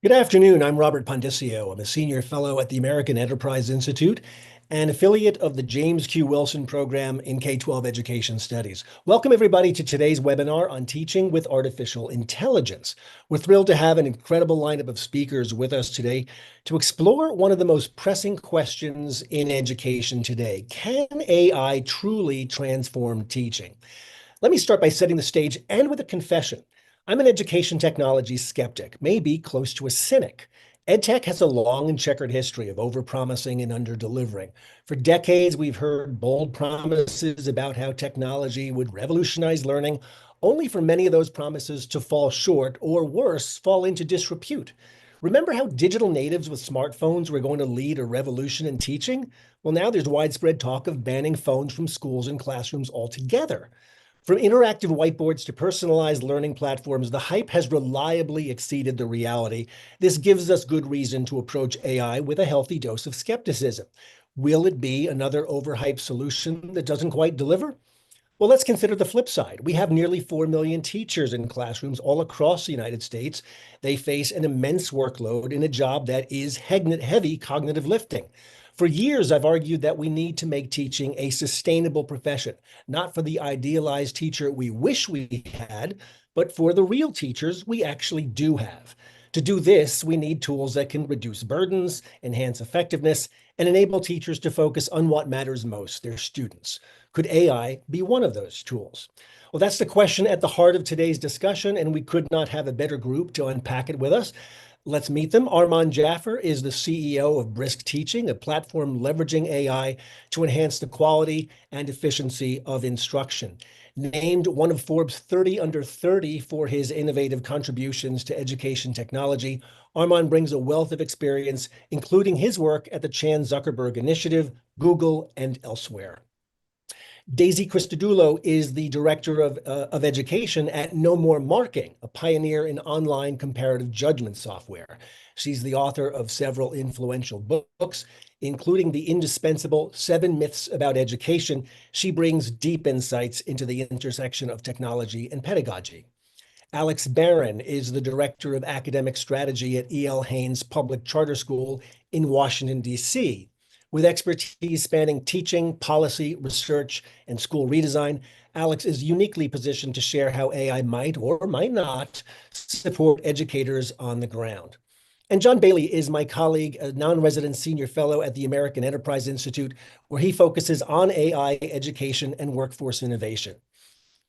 Good afternoon. I'm Robert Pondiscio. I'm a senior fellow at the American Enterprise Institute and affiliate of the James Q. Wilson Program in K-12 Education Studies. Welcome, everybody, to today's webinar on teaching with artificial intelligence. We're thrilled to have an incredible lineup of speakers with us today to explore one of the most pressing questions in education today. Can AI truly transform teaching? Let me start by setting the stage and with a confession. I'm an education technology skeptic, maybe close to a cynic. EdTech has a long and checkered history of overpromising and underdelivering. For decades, we've heard bold promises about how technology would revolutionize learning, only for many of those promises to fall short or worse, fall into disrepute. Remember how digital natives with smartphones were going to lead a revolution in teaching? Well, now there's widespread talk of banning phones from schools and classrooms altogether. From interactive whiteboards to personalized learning platforms, the hype has reliably exceeded the reality. This gives us good reason to approach AI with a healthy dose of skepticism. Will it be another overhyped solution that doesn't quite deliver? Well, let's consider the flip side. We have nearly 4 million teachers in classrooms all across the United States. They face an immense workload in a job that is heavy cognitive lifting. For years, I've argued that we need to make teaching a sustainable profession, not for the idealized teacher we wish we had, but for the real teachers we actually do have. To do this, we need tools that can reduce burdens, enhance effectiveness, and enable teachers to focus on what matters most, their students. Could AI be one of those tools? Well, that's the question at the heart of today's discussion, and we could not have a better group to unpack it with us. Let's meet them. Arman Jaffer is the CEO of Brisk Teaching, a platform leveraging AI to enhance the quality and efficiency of instruction. Named one of Forbes 30 under 30 for his innovative contributions to education technology, Arman brings a wealth of experience, including his work at the Chan Zuckerberg Initiative, Google, and elsewhere. Daisy Christodoulou is the director of education at No More Marking, a pioneer in online comparative judgment software. She's the author of several influential books, including the indispensable 7 Myths About Education. She brings deep insights into the intersection of technology and pedagogy. Alex Barron is the director of academic strategy at Haynes Public Charter School in Washington, D.C. With expertise spanning teaching, policy, research, and school redesign, Alex is uniquely positioned to share how AI might or might not support educators on the ground. And John Bailey is my colleague, a non-resident senior fellow at the American Enterprise Institute, where he focuses on AI education and workforce innovation.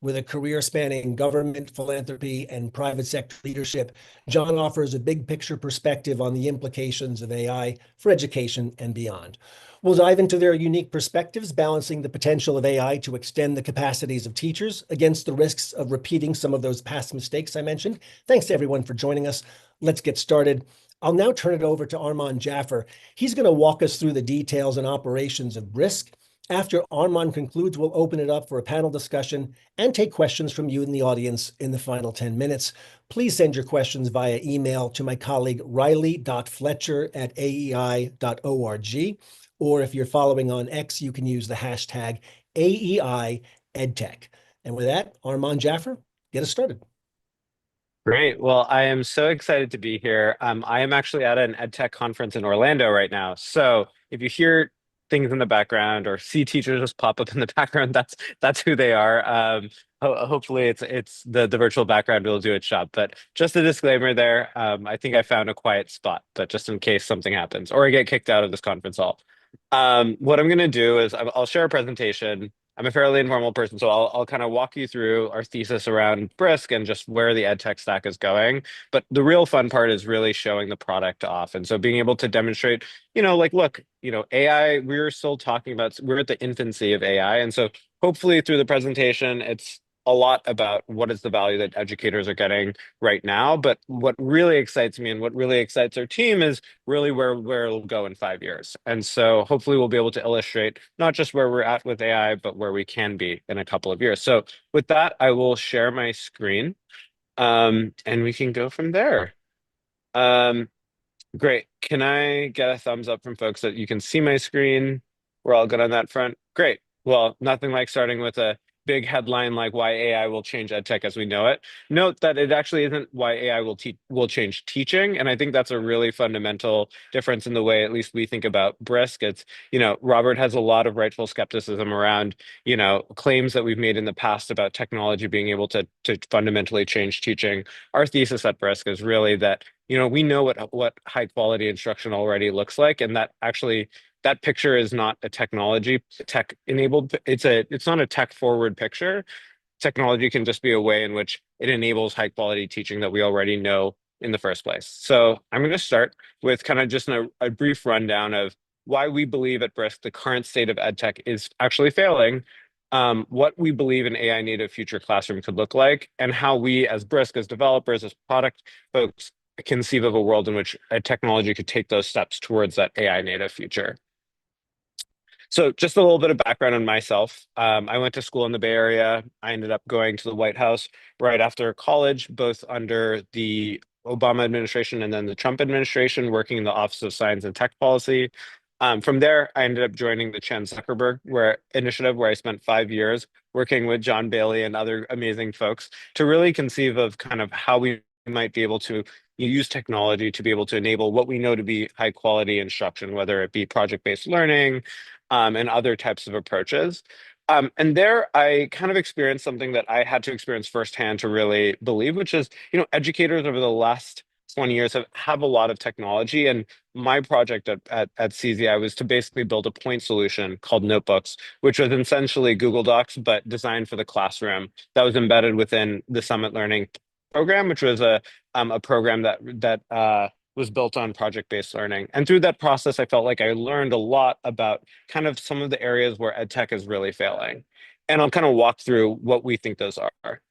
With a career spanning government, philanthropy, and private sector leadership, John offers a big picture perspective on the implications of AI for education and beyond. We'll dive into their unique perspectives, balancing the potential of AI to extend the capacities of teachers against the risks of repeating some of those past mistakes I mentioned. Thanks to everyone for joining us. Let's get started. I'll now turn it over to Arman Jaffer. He's going to walk us through the details and operations of Brisk. After Arman concludes, we'll open it up for a panel discussion and take questions from you in the audience in the final 10 minutes. Please send your questions via email to my colleague riley.fletcher@aei.org. Or if you're following on X, you can use the hashtag AEI EdTech. And with that, Arman Jaffer, get us started. Great. Well, I am so excited to be here. I am actually at an EdTech conference in Orlando right now. So if you hear things in the background or see teachers just pop up in the background, that's who they are. Hopefully it's the virtual background will do its job. But just a disclaimer there. I think I found a quiet spot, but just in case something happens or I get kicked out of this conference hall. What I'm going to do is I'll share a presentation. I'm a fairly informal person, so I'll kind of walk you through our thesis around Brisk and just where the ed tech stack is going. But the real fun part is really showing the product off. And so being able to demonstrate, like, look, AI, we're still talking about, we're at the infancy of AI. And so hopefully through the presentation, it's a lot about what is the value that educators are getting right now. But what really excites me and what really excites our team is really where it'll go in 5 years. And so hopefully we'll be able to illustrate not just where we're at with AI, but where we can be in a couple of years. So with that, I will share my screen and we can go from there. Great. Can I get a thumbs up from folks that you can see my screen? We're all good on that front. Great. Well, nothing like starting with a big headline like why AI will change edtech as we know it. Note that it actually isn't why AI will change teaching, and I think that's a really fundamental difference in the way at least we think about Brisk. It's, Robert has a lot of rightful skepticism around, claims that we've made in the past about technology being able to fundamentally change teaching. Our thesis at Brisk is really that, we know what high quality instruction already looks like, and that actually that picture is not a technology tech enabled. It's not a tech forward picture. Technology can just be a way in which it enables high quality teaching that we already know in the first place. So I'm going to start with kind of just a brief rundown of why we believe at Brisk the current state of edtech is actually failing, what we believe an AI native future classroom could look like, and how we as Brisk, as developers, as product folks, conceive of a world in which a technology could take those steps towards that AI native future. So just a little bit of background on myself. I went to school in the Bay Area. I ended up going to the White House right after college, both under the Obama administration and then the Trump administration, working in the Office of Science and Tech Policy. From there, I ended up joining the Chan Zuckerberg initiative, where I spent 5 years working with John Bailey and other amazing folks to really conceive of kind of how we might be able to use technology to be able to enable what we know to be high quality instruction, whether it be project-based learning, and other types of approaches. And there I kind of experienced something that I had to experience firsthand to really believe, which is, educators over the last 20 years have a lot of technology. And my project at CZI was to basically build a point solution called Notebooks, which was essentially Google Docs, but designed for the classroom, that was embedded within the Summit Learning program, which was a program that was built on project-based learning. And through that process, I felt like I learned a lot about kind of some of the areas where edtech is really failing. And I'll kind of walk through what we think those are.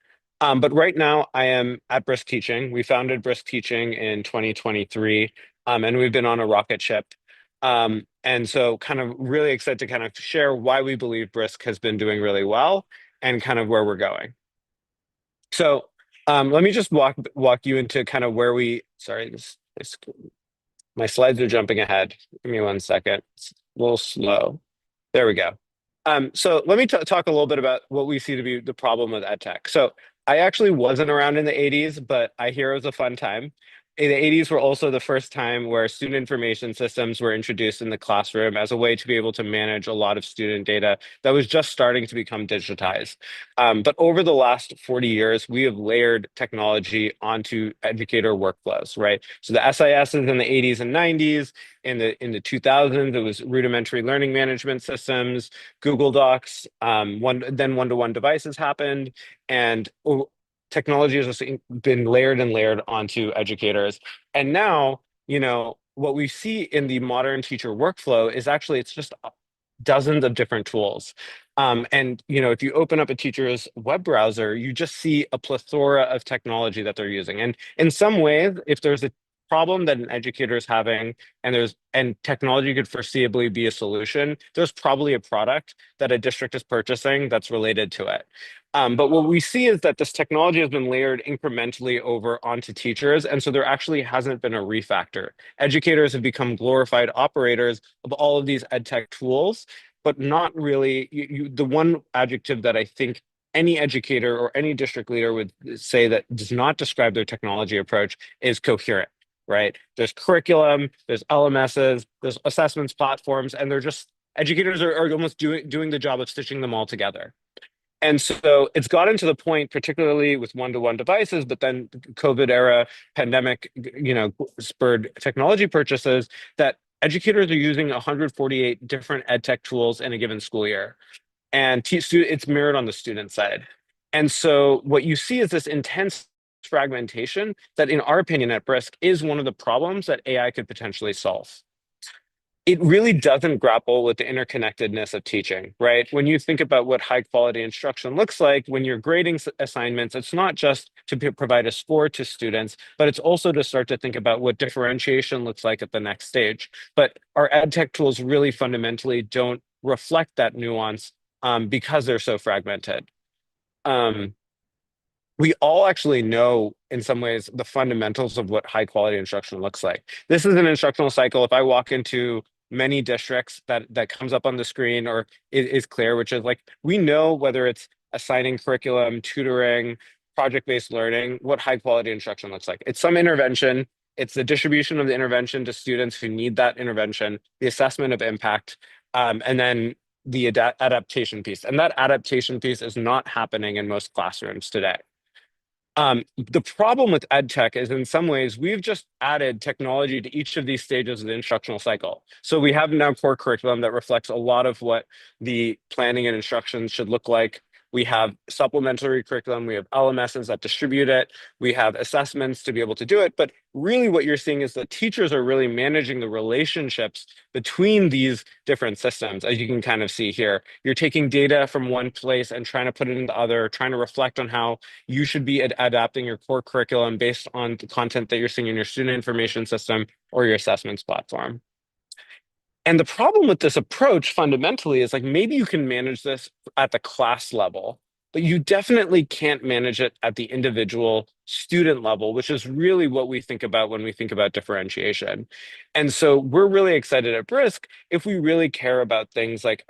But right now, I am at Brisk Teaching. We founded Brisk Teaching in 2023, and we've been on a rocket ship. And so kind of really excited to kind of share why we believe Brisk has been doing really well and kind of where we're going. So let me just walk you into kind of where sorry, my slides are jumping ahead. Give me 1 second. It's a little slow. There we go. So let me talk a little bit about what we see to be the problem with edtech. So I actually wasn't around in the 80s, but I hear it was a fun time. In the 80s were also the first time where student information systems were introduced in the classroom as a way to be able to manage a lot of student data that was just starting to become digitized. But over the last 40 years, we have layered technology onto educator workflows, right? So the SISs in the 80s and 90s, in the 2000s, it was rudimentary learning management systems, Google Docs, then one-to-one devices happened, and technology has just been layered and layered onto educators. And now, what we see in the modern teacher workflow is actually it's just dozens of different tools. And if you open up a teacher's web browser, you just see a plethora of technology that they're using. And in some ways, if there's a problem that an educator is having and technology could foreseeably be a solution, there's probably a product that a district is purchasing that's related to it. But what we see is that this technology has been layered incrementally over onto teachers, and so there actually hasn't been a refactor. Educators have become glorified operators of all of these edtech tools, but not really. The one adjective that I think any educator or any district leader would say that does not describe their technology approach is coherent, right? There's curriculum, there's LMSs, there's assessments platforms, and educators are almost doing the job of stitching them all together. And so it's gotten to the point, particularly with one-to-one devices, but then COVID era pandemic, spurred technology purchases, that educators are using 148 different edtech tools in a given school year. And it's mirrored on the student side. And so what you see is this intense fragmentation that, in our opinion at Brisk, is one of the problems that AI could potentially solve. It really doesn't grapple with the interconnectedness of teaching, right? When you think about what high quality instruction looks like, when you're grading assignments, it's not just to provide a score to students, but it's also to start to think about what differentiation looks like at the next stage. But our ed tech tools really fundamentally don't reflect that nuance because they're so fragmented. We all actually know, in some ways, the fundamentals of what high quality instruction looks like. This is an instructional cycle. If I walk into many districts, that comes up on the screen or is clear, which is like, we know whether it's assigning curriculum, tutoring, project-based learning, what high quality instruction looks like. It's some intervention. It's the distribution of the intervention to students who need that intervention, the assessment of impact, and then the adaptation piece. And that adaptation piece is not happening in most classrooms today. The problem with edtech is in some ways we've just added technology to each of these stages of the instructional cycle. So we have now core curriculum that reflects a lot of what the planning and instruction should look like. We have supplementary curriculum, we have LMSs that distribute it, we have assessments to be able to do it. But really what you're seeing is that teachers are really managing the relationships between these different systems, as you can kind of see here. You're taking data from one place and trying to put it into other, trying to reflect on how you should be adapting your core curriculum based on the content that you're seeing in your student information system or your assessments platform. And the problem with this approach fundamentally is like maybe you can manage this at the class level, but you definitely can't manage it at the individual student level, which is really what we think about when we think about differentiation. And so we're really excited at Brisk if we really care about things like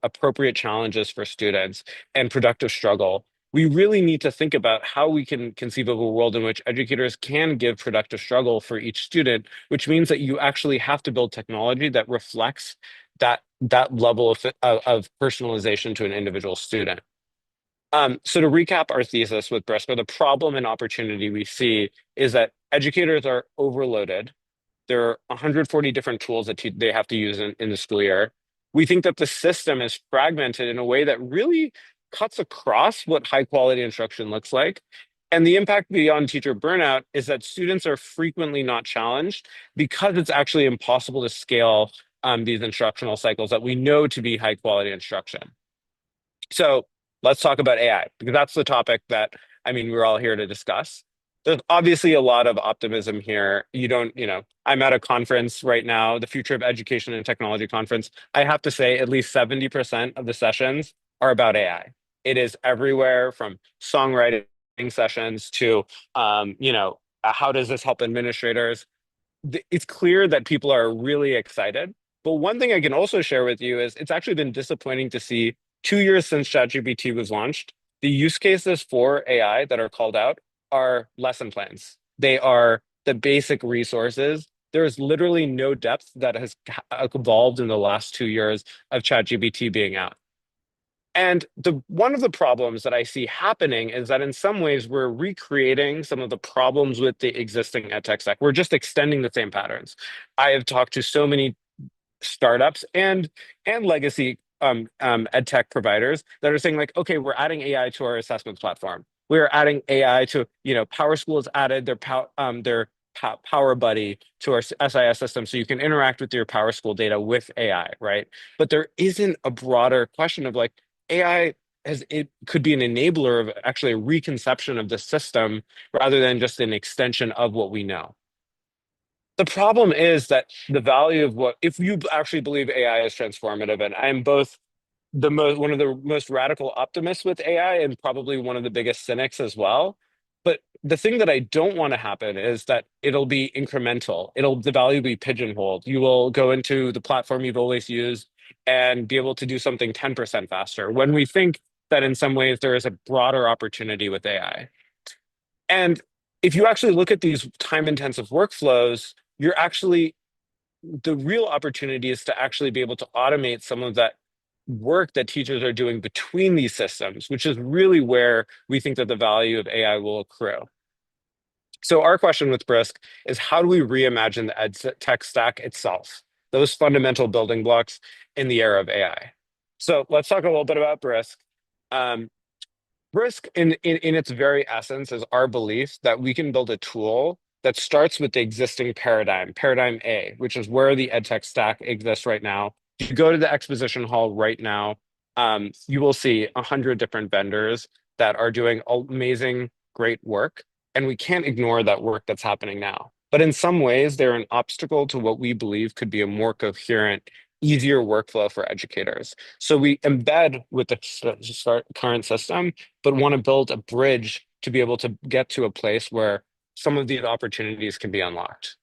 appropriate challenges for students and productive struggle. We really need to think about how we can conceive of a world in which educators can give productive struggle for each student, which means that you actually have to build technology that reflects that level of personalization to an individual student. So to recap our thesis with Brisk, the problem and opportunity we see is that educators are overloaded. There are 140 different tools that they have to use in the school year. We think that the system is fragmented in a way that really cuts across what high quality instruction looks like. And the impact beyond teacher burnout is that students are frequently not challenged because it's actually impossible to scale these instructional cycles that we know to be high quality instruction. So let's talk about AI, because that's the topic that, we're all here to discuss. There's obviously a lot of optimism here. I'm at a conference right now, the Future of Education and Technology conference. I have to say at least 70% of the sessions are about AI. It is everywhere from songwriting sessions to, how does this help administrators? It's clear that people are really excited. But one thing I can also share with you is it's actually been disappointing to see 2 years since ChatGPT was launched, the use cases for AI that are called out are lesson plans. They are the basic resources. There is literally no depth that has evolved in the last 2 years of ChatGPT being out. And one of the problems that I see happening is that in some ways we're recreating some of the problems with the existing edtech stack. We're just extending the same patterns. I have talked to so many startups and legacy edtech providers that are saying like, okay, we're adding AI to our assessment platform. We're adding AI to, PowerSchool has added their Power Buddy to our SIS system, so you can interact with your PowerSchool data with AI, right? But there isn't a broader question of like AI it could be an enabler of actually a reconception of the system rather than just an extension of what we know. The problem is that the value of if you actually believe AI is transformative, and I'm both one of the most radical optimists with AI and probably one of the biggest cynics as well. But the thing that I don't want to happen is that it'll be incremental. The value be pigeonholed. You will go into the platform you've always used and be able to do something 10% faster when we think that in some ways there is a broader opportunity with AI. And if you actually look at these time-intensive workflows, the real opportunity is to actually be able to automate some of that work that teachers are doing between these systems, which is really where we think that the value of AI will accrue. So our question with Brisk is how do we reimagine the ed tech stack itself, those fundamental building blocks in the era of AI? So let's talk a little bit about Brisk. Brisk in its very essence is our belief that we can build a tool that starts with the existing paradigm A, which is where the edtech stack exists right now. If you go to the exposition hall right now, you will see 100 different vendors that are doing amazing, great work. And we can't ignore that work that's happening now. But in some ways, they're an obstacle to what we believe could be a more coherent, easier workflow for educators. So we embed with the current system, but want to build a bridge to be able to get to a place where some of these opportunities can be unlocked.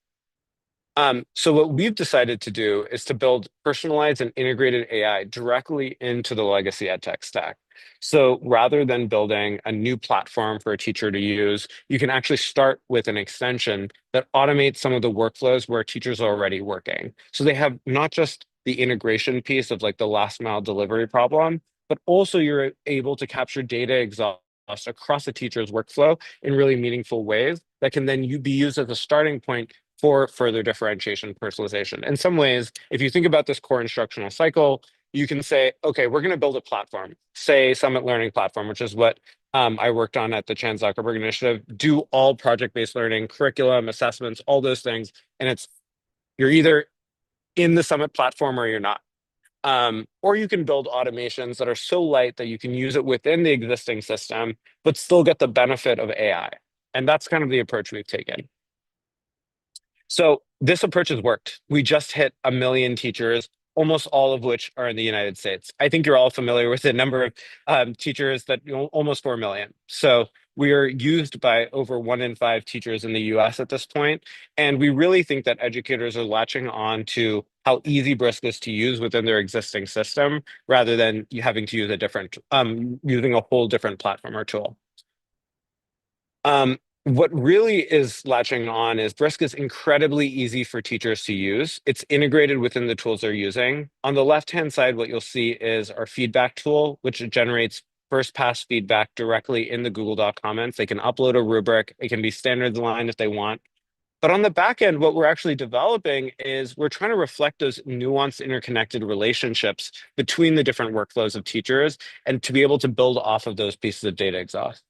So what we've decided to do is to build personalized and integrated AI directly into the legacy edtech stack. So rather than building a new platform for a teacher to use, you can actually start with an extension that automates some of the workflows where teachers are already working. So they have not just the integration piece of like the last mile delivery problem, but also you're able to capture data exhaust across a teacher's workflow in really meaningful ways that can then be used as a starting point for further differentiation personalization. In some ways, if you think about this core instructional cycle, you can say, okay, we're going to build a platform, say Summit Learning Platform, which is what I worked on at the Chan Zuckerberg Initiative, do all project-based learning, curriculum, assessments, all those things. And you're either in the Summit platform or you're not. Or you can build automations that are so light that you can use it within the existing system, but still get the benefit of AI. And that's kind of the approach we've taken. So this approach has worked. We just hit 1 million teachers, almost all of which are in the United States. I think you're all familiar with the number of teachers that, almost 4 million. So we are used by over 1 in 5 teachers in the US at this point. And we really think that educators are latching on to how easy Brisk is to use within their existing system, rather than you having to use using a whole different platform or tool. What really is latching on is Brisk is incredibly easy for teachers to use. It's integrated within the tools they're using. On the left-hand side, what you'll see is our feedback tool, which generates first pass feedback directly in the Google Doc comments. They can upload a rubric. It can be standards aligned if they want. But on the back end, what we're actually developing is we're trying to reflect those nuanced, interconnected relationships between the different workflows of teachers and to be able to build off of those pieces of data exhaust.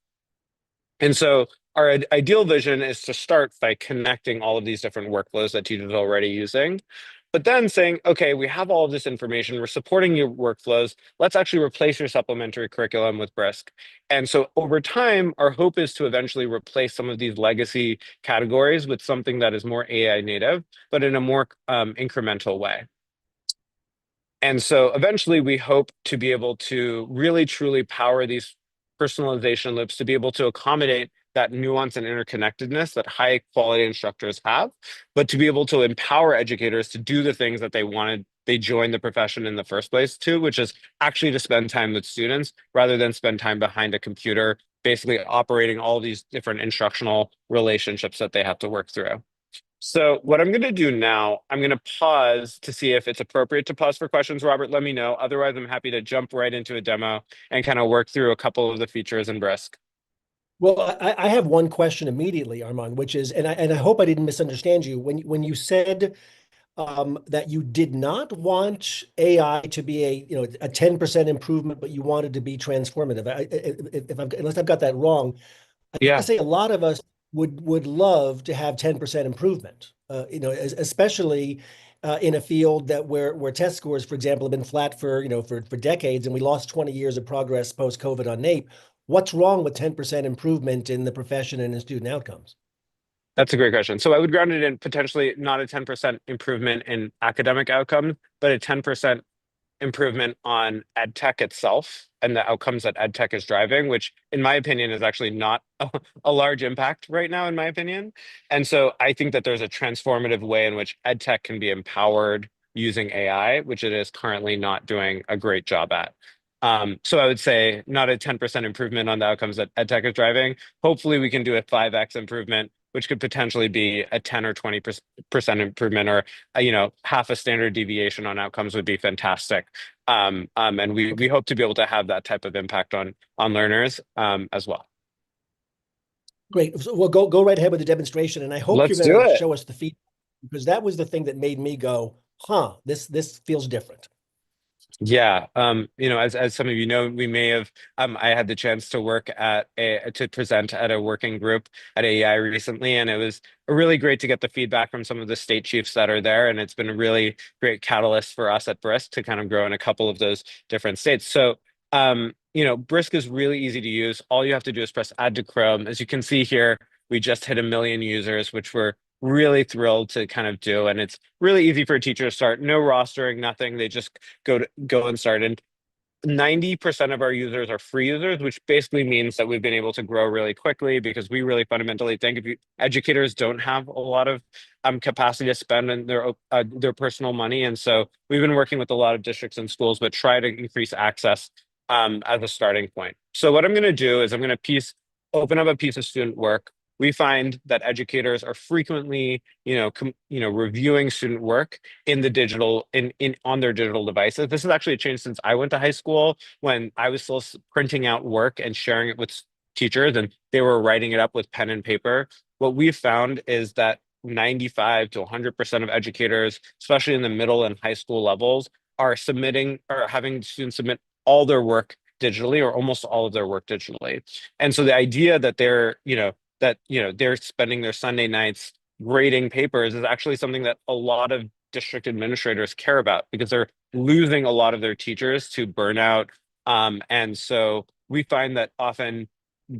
And so our ideal vision is to start by connecting all of these different workflows that teachers are already using, but then saying, okay, we have all of this information, we're supporting your workflows, let's actually replace your supplementary curriculum with Brisk. And so over time, our hope is to eventually replace some of these legacy categories with something that is more AI native, but in a more incremental way. And so eventually we hope to be able to really truly power these personalization loops to be able to accommodate that nuance and interconnectedness that high quality instructors have, but to be able to empower educators to do the things that they joined the profession in the first place to, which is actually to spend time with students rather than spend time behind a computer, basically operating all these different instructional relationships that they have to work through. So what I'm going to do now, I'm going to pause to see if it's appropriate to pause for questions. Robert, let me know. Otherwise, I'm happy to jump right into a demo and kind of work through a couple of the features in Brisk. Well, I have one question immediately, Arman, which is, and I hope I didn't misunderstand you when you said that you did not want AI to be a 10% improvement, but you wanted to be transformative. Unless I've got that wrong, I got to Yeah, say a lot of us would love to have 10% improvement. Especially in a field where test scores, for example, have been flat for decades, and we lost 20 years of progress post COVID on NAEP. What's wrong with 10% improvement in the profession and in student outcomes? that's a great question. So I would ground it in potentially not a 10% improvement in academic outcomes, but a 10% improvement on edtech itself and the outcomes that edtech is driving, which in my opinion is actually not a large impact right now, in my opinion. And so I think that there's a transformative way in which edtech can be empowered using AI, which it is currently not doing a great job at. So I would say not a 10% improvement on the outcomes that edtech is driving. Hopefully we can do a 5x improvement, which could potentially be a 10 or 20% improvement, or half a standard deviation on outcomes would be fantastic. And we hope to be able to have that type of impact on learners as well. Great. So we'll go right ahead with the demonstration, and I hope you're Let's do going to it. show us the feedback, because that was the thing that made me go, "Huh, this feels different." Yeah, as some of you know, we may have I had the chance to to present at a working group at AEI recently, and it was really great to get the feedback from some of the state chiefs that are there, and it's been a really great catalyst for us at Brisk to kind of grow in a couple of those different states. So, Brisk is really easy to use. All you have to do is press add to Chrome. As you can see here, we just hit 1 million users, which we're really thrilled to kind of do. And it's really easy for a teacher to start. No rostering, nothing. They just go and start. And 90% of our users are free users, which basically means that we've been able to grow really quickly, because we really fundamentally think if educators don't have a lot of capacity to spend in their personal money. And so we've been working with a lot of districts and schools, but try to increase access as a starting point. So what I'm going to do is I'm going to open up a piece of student work. We find that educators are frequently, reviewing student work in the digital in on their digital devices. This has actually changed since I went to high school, when I was still printing out work and sharing it with teachers, and they were writing it up with pen and paper. What we've found is that 95 to 100% of educators, especially in the middle and high school levels, are submitting or having students submit all their work digitally, or almost all of their work digitally. And so the idea that they're spending their Sunday nights grading papers is actually something that a lot of district administrators care about, because they're losing a lot of their teachers to burnout. And so we find that often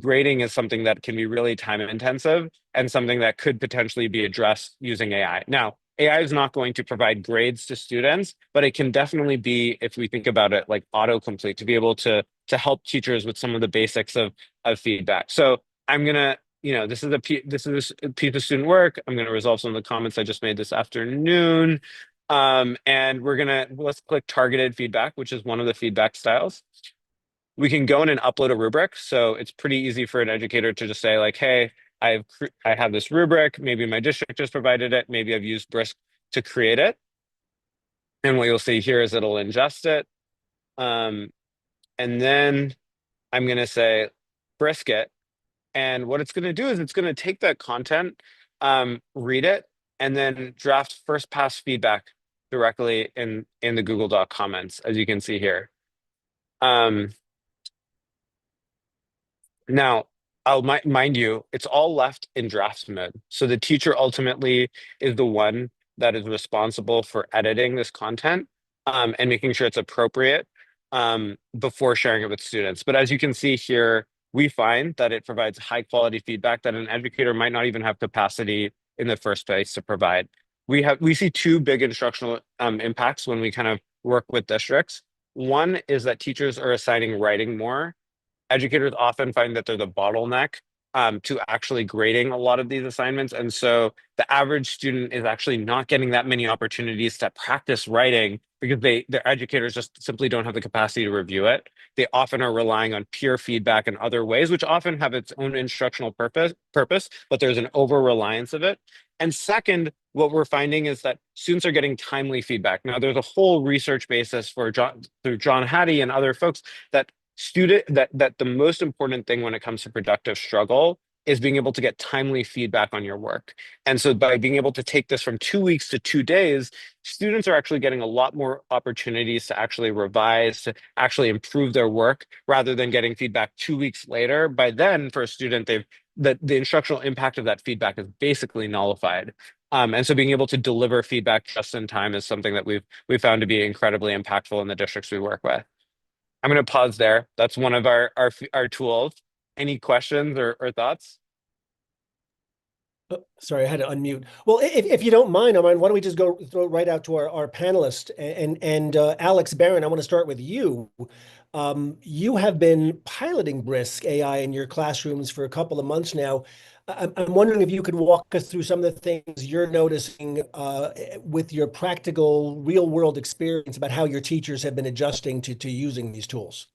grading is something that can be really time intensive, and something that could potentially be addressed using AI. Now, AI is not going to provide grades to students, but it can definitely be, if we think about it, like autocomplete, to be able to help teachers with some of the basics of feedback. So I'm gonna, this is a piece of student work. I'm gonna resolve some of the comments I just made this afternoon. And let's click targeted feedback, which is one of the feedback styles. We can go in and upload a rubric. So it's pretty easy for an educator to just say like, hey, I have this rubric. Maybe my district just provided it. Maybe I've used Brisk to create it. And what you'll see here is it'll ingest it. And then I'm going to say Brisk it. And what it's going to do is it's going to take that content, read it, and then draft first pass feedback directly in the Google Doc comments, as you can see here. Now, mind you, it's all left in drafts mode. So the teacher ultimately is the one that is responsible for editing this content, and making sure it's appropriate, before sharing it with students. But as you can see here, we find that it provides high quality feedback that an educator might not even have capacity in the first place to provide. We see two big instructional impacts when we kind of work with districts. One is that teachers are assigning writing more. Educators often find that they're the bottleneck, to actually grading a lot of these assignments. And so the average student is actually not getting that many opportunities to practice writing, because their educators just simply don't have the capacity to review it. They often are relying on peer feedback and other ways, which often have its own instructional purpose, but there's an over reliance of it. And second, what we're finding is that students are getting timely feedback. Now, there's a whole research basis through John Hattie and other folks, that the most important thing when it comes to productive struggle is being able to get timely feedback on your work. And so by being able to take this from 2 weeks to 2 days, students are actually getting a lot more opportunities to actually revise, to actually improve their work, rather than getting feedback 2 weeks later. By then, for a student, the instructional impact of that feedback is basically nullified. And so being able to deliver feedback just in time is something that we've found to be incredibly impactful in the districts we work with. I'm going to pause there. That's one of our tools. Any questions or thoughts? Oh, sorry, I had to unmute. Well, if you don't mind, Arman, why don't we just throw right out to our panelist, and Alex Barron, I want to start with you. You have been piloting Brisk AI in your classrooms for a couple of months now. I'm wondering if you could walk us through some of the things you're noticing with your practical, real-world experience about how your teachers have been adjusting to using these tools.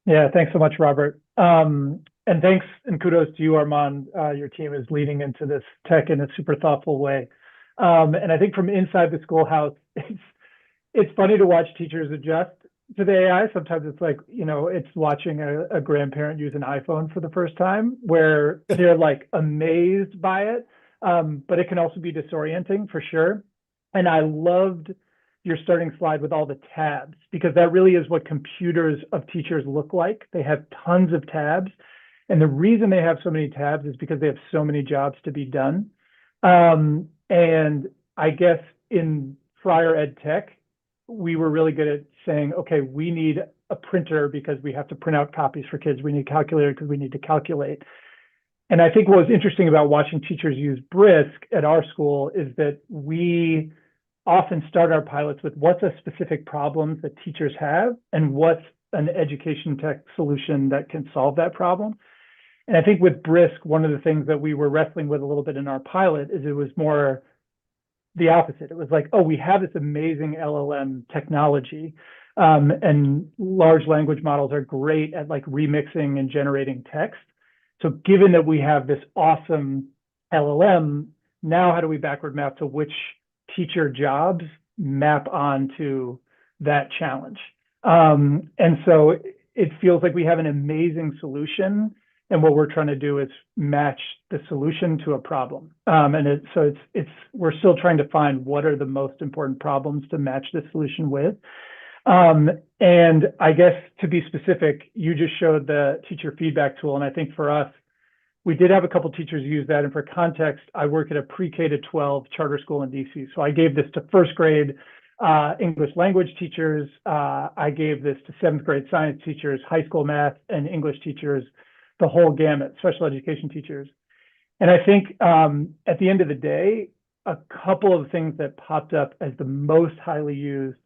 Yeah, thanks so much, Robert. And thanks and kudos to you, Arman. Your team is leading into this tech in a super thoughtful way. And I think from inside the schoolhouse, it's funny to watch teachers adjust to the AI. Sometimes it's like, it's watching a grandparent use an iPhone for the first time, where they're like amazed by it. But it can also be disorienting for sure. And I loved your starting slide with all the tabs, because that really is what computers of teachers look like. They have tons of tabs. And the reason they have so many tabs is because they have so many jobs to be done. And I guess in prior ed tech, we were really good at saying, okay, we need a printer because we have to print out copies for kids. We need a calculator because we need to calculate. And I think what was interesting about watching teachers use Brisk at our school is that we often start our pilots with what's a specific problem that teachers have and what's an education tech solution that can solve that problem. And I think with Brisk, one of the things that we were wrestling with a little bit in our pilot is it was more the opposite. It was like, oh, we have this amazing LLM technology, And large language models are great at like remixing and generating text. So given that we have this awesome LLM, now how do we backward map to which teacher jobs map onto that challenge? And so it feels like we have an amazing solution, and what we're trying to do is match the solution to a problem. So we're still trying to find what are the most important problems to match this solution with. And I guess to be specific, you just showed the teacher feedback tool, and I think for us, we did have a couple teachers use that. And for context, I work at a pre-K to 12 charter school in DC. So I gave this to first grade English language teachers. I gave this to seventh grade science teachers, high school math and English teachers, the whole gamut, special education teachers. And I think at the end of the day, a couple of things that popped up as the most highly used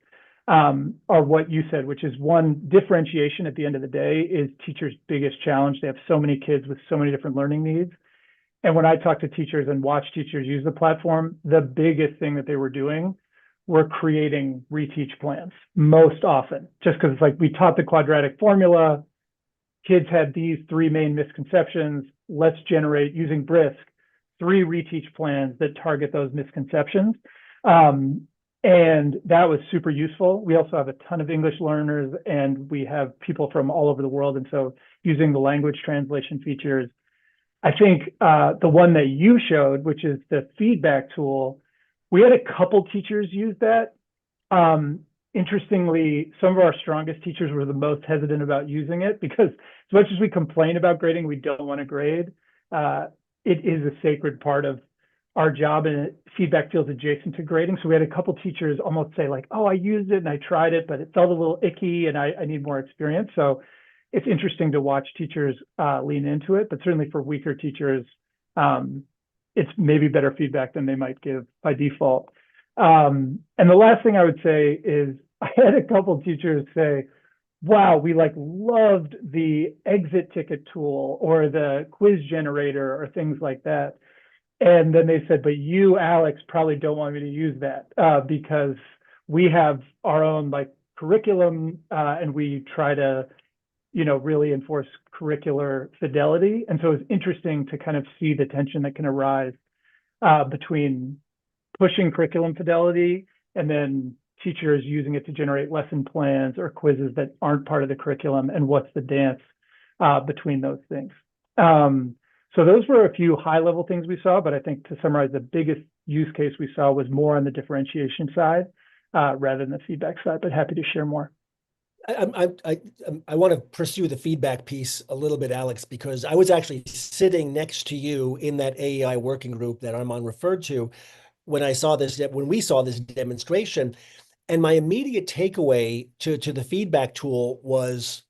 are what you said, which is one, differentiation at the end of the day is teachers' biggest challenge. They have so many kids with so many different learning needs. And when I talk to teachers and watch teachers use the platform, the biggest thing that they were doing were creating reteach plans most often, just because it's like we taught the quadratic formula, kids had these three main misconceptions, let's generate, using Brisk, 3 reteach plans that target those misconceptions. And that was super useful. We also have a ton of English learners and we have people from all over the world. And so using the language translation features, I think the one that you showed, which is the feedback tool, we had a couple teachers use that. Interestingly, some of our strongest teachers were the most hesitant about using it because as much as we complain about grading, we don't want to grade. It is a sacred part of our job, and feedback feels adjacent to grading. So we had a couple teachers almost say like, oh, I used it and I tried it, but it felt a little icky and I need more experience. So it's interesting to watch teachers lean into it, but certainly for weaker teachers, it's maybe better feedback than they might give by default. And the last thing I would say is I had a couple teachers say, wow, we like loved the exit ticket tool or the quiz generator or things like that. And then they said, but you, Alex, probably don't want me to use that because we have our own like curriculum and we try to, really enforce curricular fidelity. And so it's interesting to kind of see the tension that can arise between pushing curriculum fidelity and then teachers using it to generate lesson plans or quizzes that aren't part of the curriculum, and what's the dance between those things. So those were a few high-level things we saw, but I think to summarize, the biggest use case we saw was more on the differentiation side rather than the feedback side, but happy to share more. I want to pursue the feedback piece a little bit, Alex, because I was actually sitting next to you in that AEI working group that Arman referred to when we saw this demonstration. And my immediate takeaway to the feedback tool was,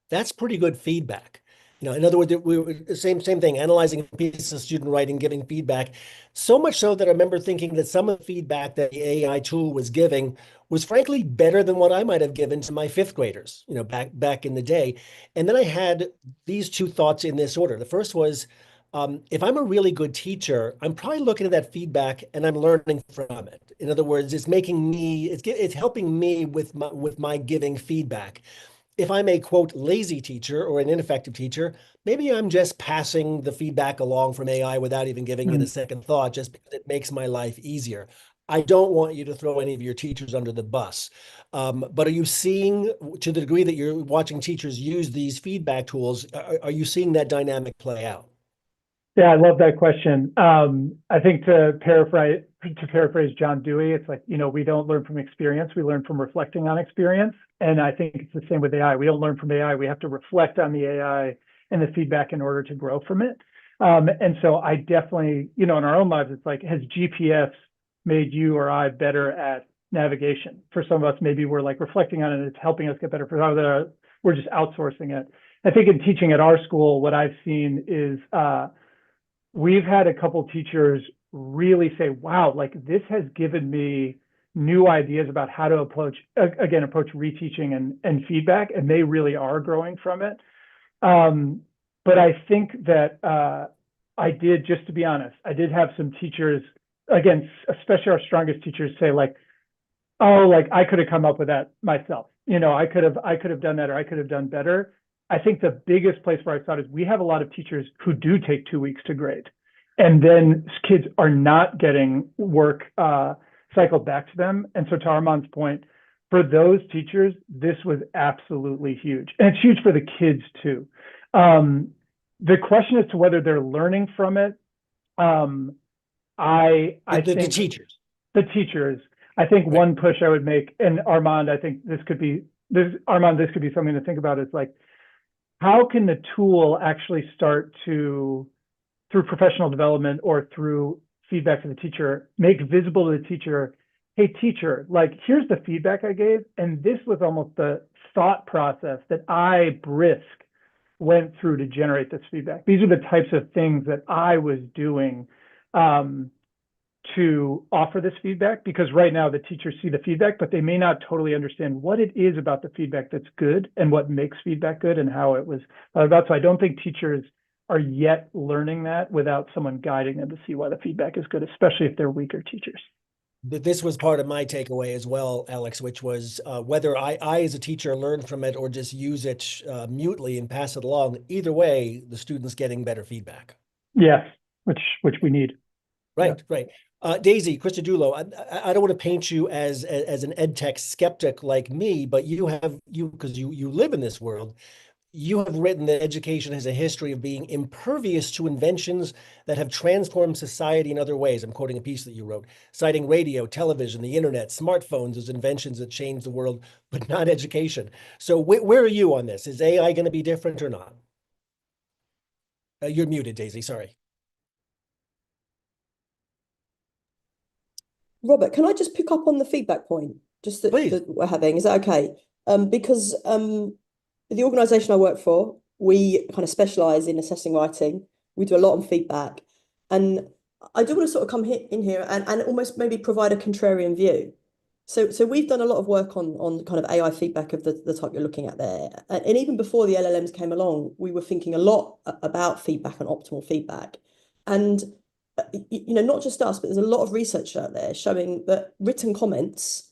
that's pretty good feedback. In other words, we were the same thing, analyzing a piece of student writing, giving feedback. So much so that I remember thinking that some of the feedback that the AI tool was giving was frankly better than what I might have given to my 5th graders, back in the day. And then I had these 2 thoughts in this order. The first was, if I'm a really good teacher, I'm probably looking at that feedback and I'm learning from it. In other words, it's helping me with my giving feedback. If I'm a, quote, lazy teacher or an ineffective teacher, maybe I'm just passing the feedback along from AI without even giving it a second thought, just because it makes my life easier. I don't want you to throw any of your teachers under the bus. But are you seeing, to the degree that you're watching teachers use these feedback tools, are you seeing that dynamic play out? Yeah, I love that question. I think to paraphrase John Dewey, it's like, we don't learn from experience, we learn from reflecting on experience. And I think it's the same with AI. We don't learn from AI, we have to reflect on the AI and the feedback in order to grow from it. And so I definitely, in our own lives, it's like, has GPS made you or I better at navigation? For some of us, maybe we're like reflecting on it, it's helping us get better. For others, we're just outsourcing it. I think in teaching at our school, what I've seen is we've had a couple teachers really say, wow, like this has given me new ideas about how to approach reteaching and feedback, and they really are growing from it. But I think that just to be honest, I did have some teachers, again, especially our strongest teachers, say like, oh, like I could have come up with that myself. I could have done that, or I could have done better. I think the biggest place where I saw it is we have a lot of teachers who do take 2 weeks to grade, and then kids are not getting work cycled back to them. And so to Arman's point, for those teachers, this was absolutely huge. And it's huge for the kids too. The question as to whether they're learning from it, I think the teachers. The teachers. I think Right. one push I would make, and Armand, I think this could be something to think about, is like, how can the tool actually start to, through professional development or through feedback to the teacher, make visible to the teacher, hey teacher, like, here's the feedback I gave, and this was almost the thought process that I, Brisk, went through to generate this feedback. These are the types of things that I was doing to offer this feedback, because right now the teachers see the feedback, but they may not totally understand what it is about the feedback that's good and what makes feedback good and how it was about. So I don't think teachers are yet learning that without someone guiding them to see why the feedback is good, especially if they're weaker teachers. This was part of my takeaway as well, Alex, which was whether I as a teacher learn from it or just use it mutely and pass it along. Either way, the student's getting better feedback. Yes, which we need. Right, Yeah. right. Daisy, Christodoulou, I don't want to paint you as an edtech skeptic like me, but because you live in this world, you have written that education has a history of being impervious to inventions that have transformed society in other ways. I'm quoting a piece that you wrote, citing radio, television, the internet, smartphones as inventions that changed the world, but not education. So where are you on this? Is AI going to be different or not? You're muted, Daisy. Sorry. Robert, can I just pick up on the feedback point just Please. that we're having? Is that okay? Because the organisation I work for, we kind of specialise in assessing writing. We do a lot on feedback. And I do want to sort of come in here and almost maybe provide a contrarian view. So we've done a lot of work on kind of AI feedback of the type you're looking at there. And even before the LLMs came along, we were thinking a lot about feedback and optimal feedback. And not just us, but there's a lot of research out there showing that written comments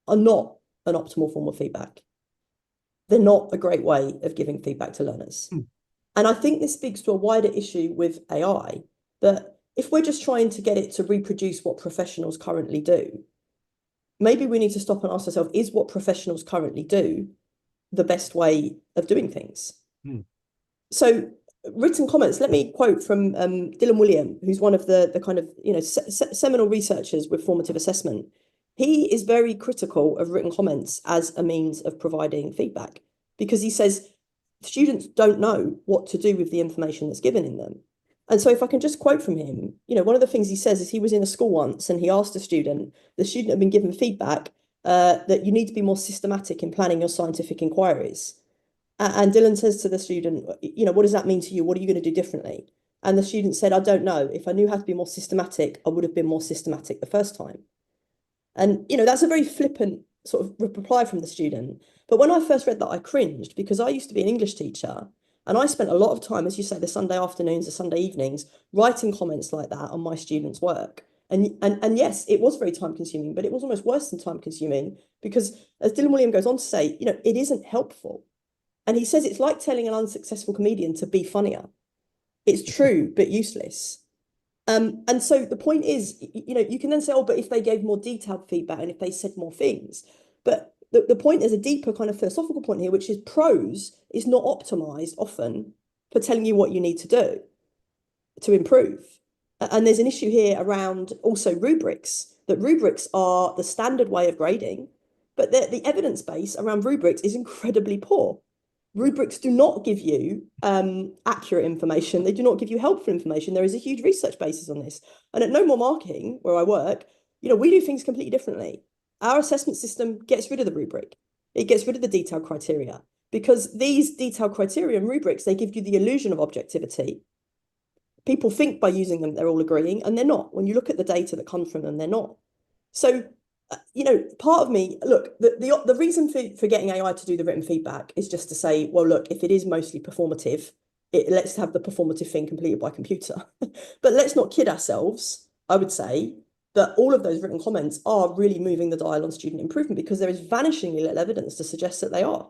are not an optimal form of feedback. They're not a great way of giving feedback to learners. And I think this speaks to a wider issue with AI, that if we're just trying to get it to reproduce what professionals currently do, maybe we need to stop and ask ourselves, is what professionals currently do the best way of doing things? So written comments, let me quote from Dylan William, who's one of the kind of seminal researchers with formative assessment. He is very critical of written comments as a means of providing feedback, because he says students don't know what to do with the information that's given in them. And so if I can just quote from him, one of the things he says is he was in a school once and he asked the student had been given feedback that you need to be more systematic in planning your scientific inquiries. And Dylan says to the student, what does that mean to you? What are you going to do differently? And the student said, I don't know. If I knew how to be more systematic, I would have been more systematic the first time. And, that's a very flippant sort of reply from the student. But when I first read that, I cringed, because I used to be an English teacher. And I spent a lot of time, as you say, the Sunday afternoons, the Sunday evenings, writing comments like that on my students' work. And yes, it was very time consuming, but it was almost worse than time consuming, because as Dylan William goes on to say, it isn't helpful. And he says it's like telling an unsuccessful comedian to be funnier. It's true, but useless. And so the point is, you can then say, oh, but if they gave more detailed feedback and if they said more things. But the point is a deeper kind of philosophical point here, which is prose is not optimized often for telling you what you need to do to improve. And there's an issue here around also rubrics, that rubrics are the standard way of grading, but the evidence base around rubrics is incredibly poor. Rubrics do not give you accurate information. They do not give you helpful information. There is a huge research basis on this. And at No More Marking, where I work, we do things completely differently. Our assessment system gets rid of the rubric. It gets rid of the detailed criteria, because these detailed criteria and rubrics, they give you the illusion of objectivity. People think by using them, they're all agreeing, and they're not. When you look at the data that comes from them, they're not. So part of me, look, the reason for getting AI to do the written feedback is just to say, well, look, if it is mostly performative, let's have the performative thing completed by computer. But let's not kid ourselves, I would say, that all of those written comments are really moving the dial on student improvement, because there is vanishingly little evidence to suggest that they are.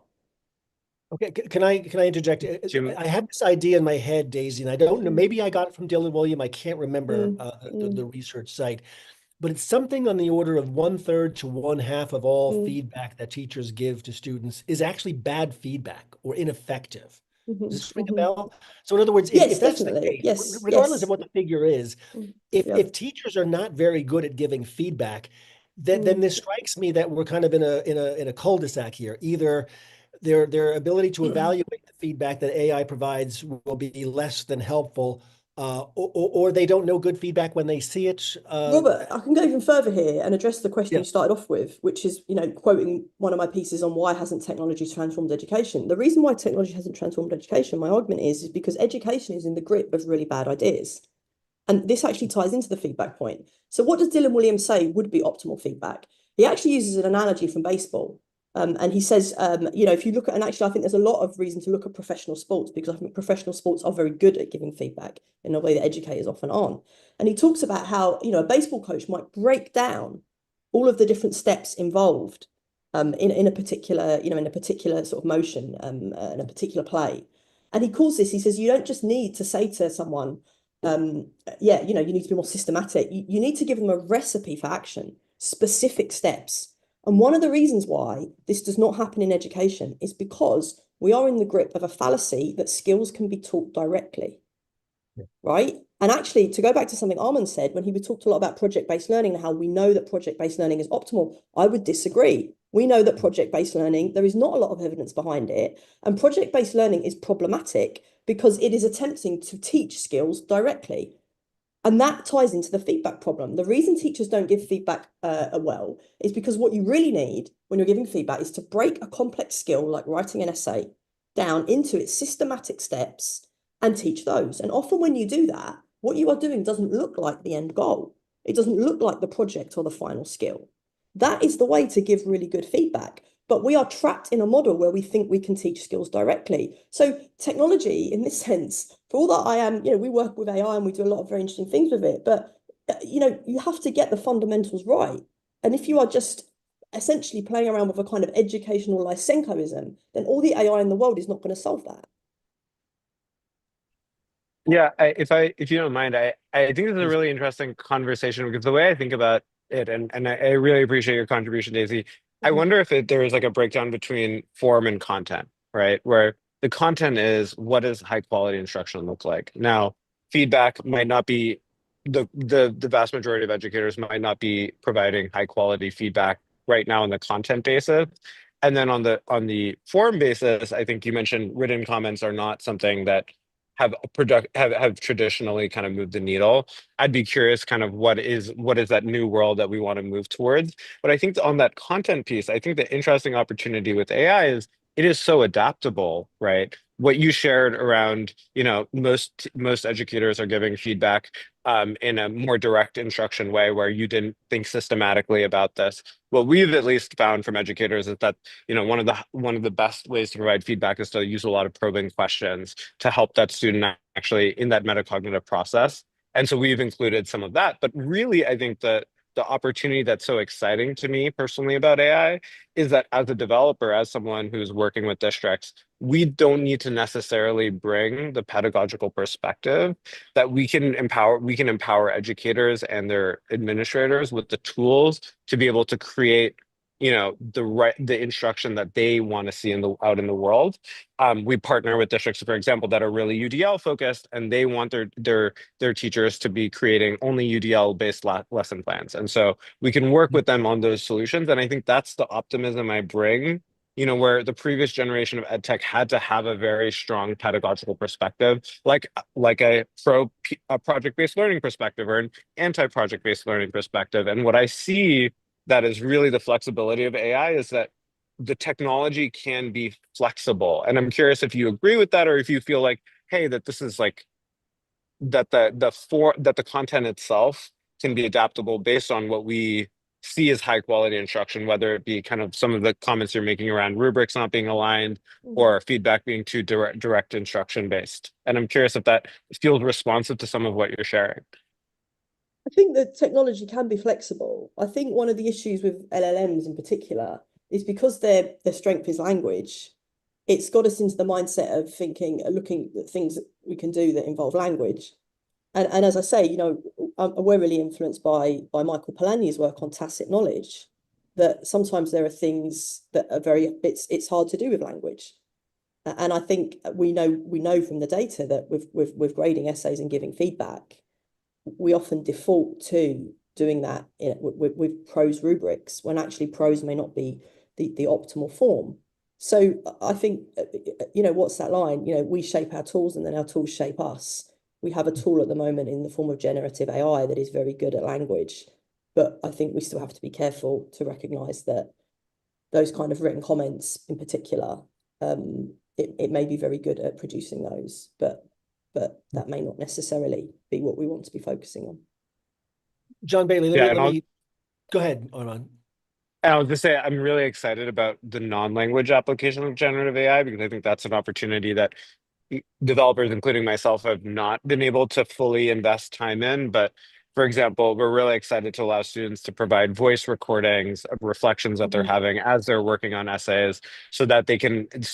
Okay, can I interject? Jim, I had this idea in my head, Daisy, and I don't know, maybe I got it from Dylan William. I can't remember the research site, but it's something on the order of 1/3 to 1/2 of all feedback that teachers give to students is actually bad feedback or ineffective. Does this ring a bell? So in other words, Yes, if that's the definitely. case, Yes, regardless of yes. what the figure is, if teachers are not very good at giving feedback, then this strikes me that we're kind of in a cul-de-sac here. Either their ability to evaluate the feedback that AI provides will be less than helpful, or they don't know good feedback when they see it. Robert, I can go even further here and address the question Yeah. you started off with, which is, quoting one of my pieces on why hasn't technology transformed education. The reason why technology hasn't transformed education, my argument is because education is in the grip of really bad ideas. And this actually ties into the feedback point. So what does Dylan Williams say would be optimal feedback? He actually uses an analogy from baseball. And he says, if you look at, and actually I think there's a lot of reason to look at professional sports, because I think professional sports are very good at giving feedback in a way that educators often aren't. And he talks about how, a baseball coach might break down all of the different steps involved in a particular, in a particular sort of motion, in a particular play. And he calls this, he says, you don't just need to say to someone, you need to be more systematic. You need to give them a recipe for action, specific steps. And one of the reasons why this does not happen in education is because we are in the grip of a fallacy that skills can be taught directly, right? And actually, to go back to something Arman said, when he talked a lot about project-based learning and how we know that project-based learning is optimal, I would disagree. We know that project-based learning, there is not a lot of evidence behind it. And project-based learning is problematic because it is attempting to teach skills directly. And that ties into the feedback problem. The reason teachers don't give feedback well is because what you really need when you're giving feedback is to break a complex skill like writing an essay down into its systematic steps and teach those. And often when you do that, what you are doing doesn't look like the end goal. It doesn't look like the project or the final skill. That is the way to give really good feedback. But we are trapped in a model where we think we can teach skills directly. So technology, in this sense, for all that I am, we work with AI and we do a lot of very interesting things with it. But, you have to get the fundamentals right. And if you are just essentially playing around with a kind of educational Lysenkoism, then all the AI in the world is not going to solve that. Yeah, if you don't mind, I think this is a really interesting conversation, because the way I think about it, and I really appreciate your contribution, Daisy. I wonder if there is like a breakdown between form and content, right? Where the content is, what does high quality instruction look like? Now, feedback might not be the vast majority of educators might not be providing high quality feedback right now on the content basis. And then on the form basis, I think you mentioned written comments are not something that have traditionally kind of moved the needle. I'd be curious kind of what is that new world that we want to move towards. But I think on that content piece, I think the interesting opportunity with AI is it is so adaptable, right? What you shared around, most educators are giving feedback in a more direct instruction way where you didn't think systematically about this. What we've at least found from educators is that, one of the best ways to provide feedback is to use a lot of probing questions to help that student actually in that metacognitive process. And so we've included some of that. But really, I think that the opportunity that's so exciting to me personally about AI is that as a developer, as someone who's working with districts, we don't need to necessarily bring the pedagogical perspective, that we can empower educators and their administrators with the tools to be able to create the instruction that they want to see out in the world. We partner with districts, for example, that are really UDL focused, and they want their teachers to be creating only UDL based lesson plans. And so we can work with them on those solutions. And I think that's the optimism I bring, where the previous generation of edtech had to have a very strong pedagogical perspective, like a project-based learning perspective or an anti-project-based learning perspective. And what I see that is really the flexibility of AI is that the technology can be flexible. And I'm curious if you agree with that, or if you feel like, hey, that this is like that the content itself can be adaptable based on what we see as high quality instruction, whether it be kind of some of the comments you're making around rubrics not being aligned or feedback being too direct instruction based. And I'm curious if that feels responsive to some of what you're sharing. I think that technology can be flexible. I think one of the issues with LLMs in particular is because their strength is language, it's got us into the mindset of thinking, looking at things that we can do that involve language. And as I say, you know, we're really influenced by Michael Polanyi's work on tacit knowledge, that sometimes there are things that are it's hard to do with language. And I think we know from the data that with grading essays and giving feedback, we often default to doing that with prose rubrics, when actually prose may not be the optimal form. So I think, you know, what's that line? You know, we shape our tools and then our tools shape us. We have a tool at the moment in the form of generative AI that is very good at language, but I think we still have to be careful to recognize that those kind of written comments in particular, it may be very good at producing those, but that may not necessarily be what we want to be focusing on. John Bailey, Yeah, let me go ahead, Arman. And I was just say I'm really excited about the non-language application of generative AI, because I think that's an opportunity that developers, including myself, have not been able to fully invest time in. But for example, we're really excited to allow students to provide voice recordings of reflections that they're having as they're working on essays, so that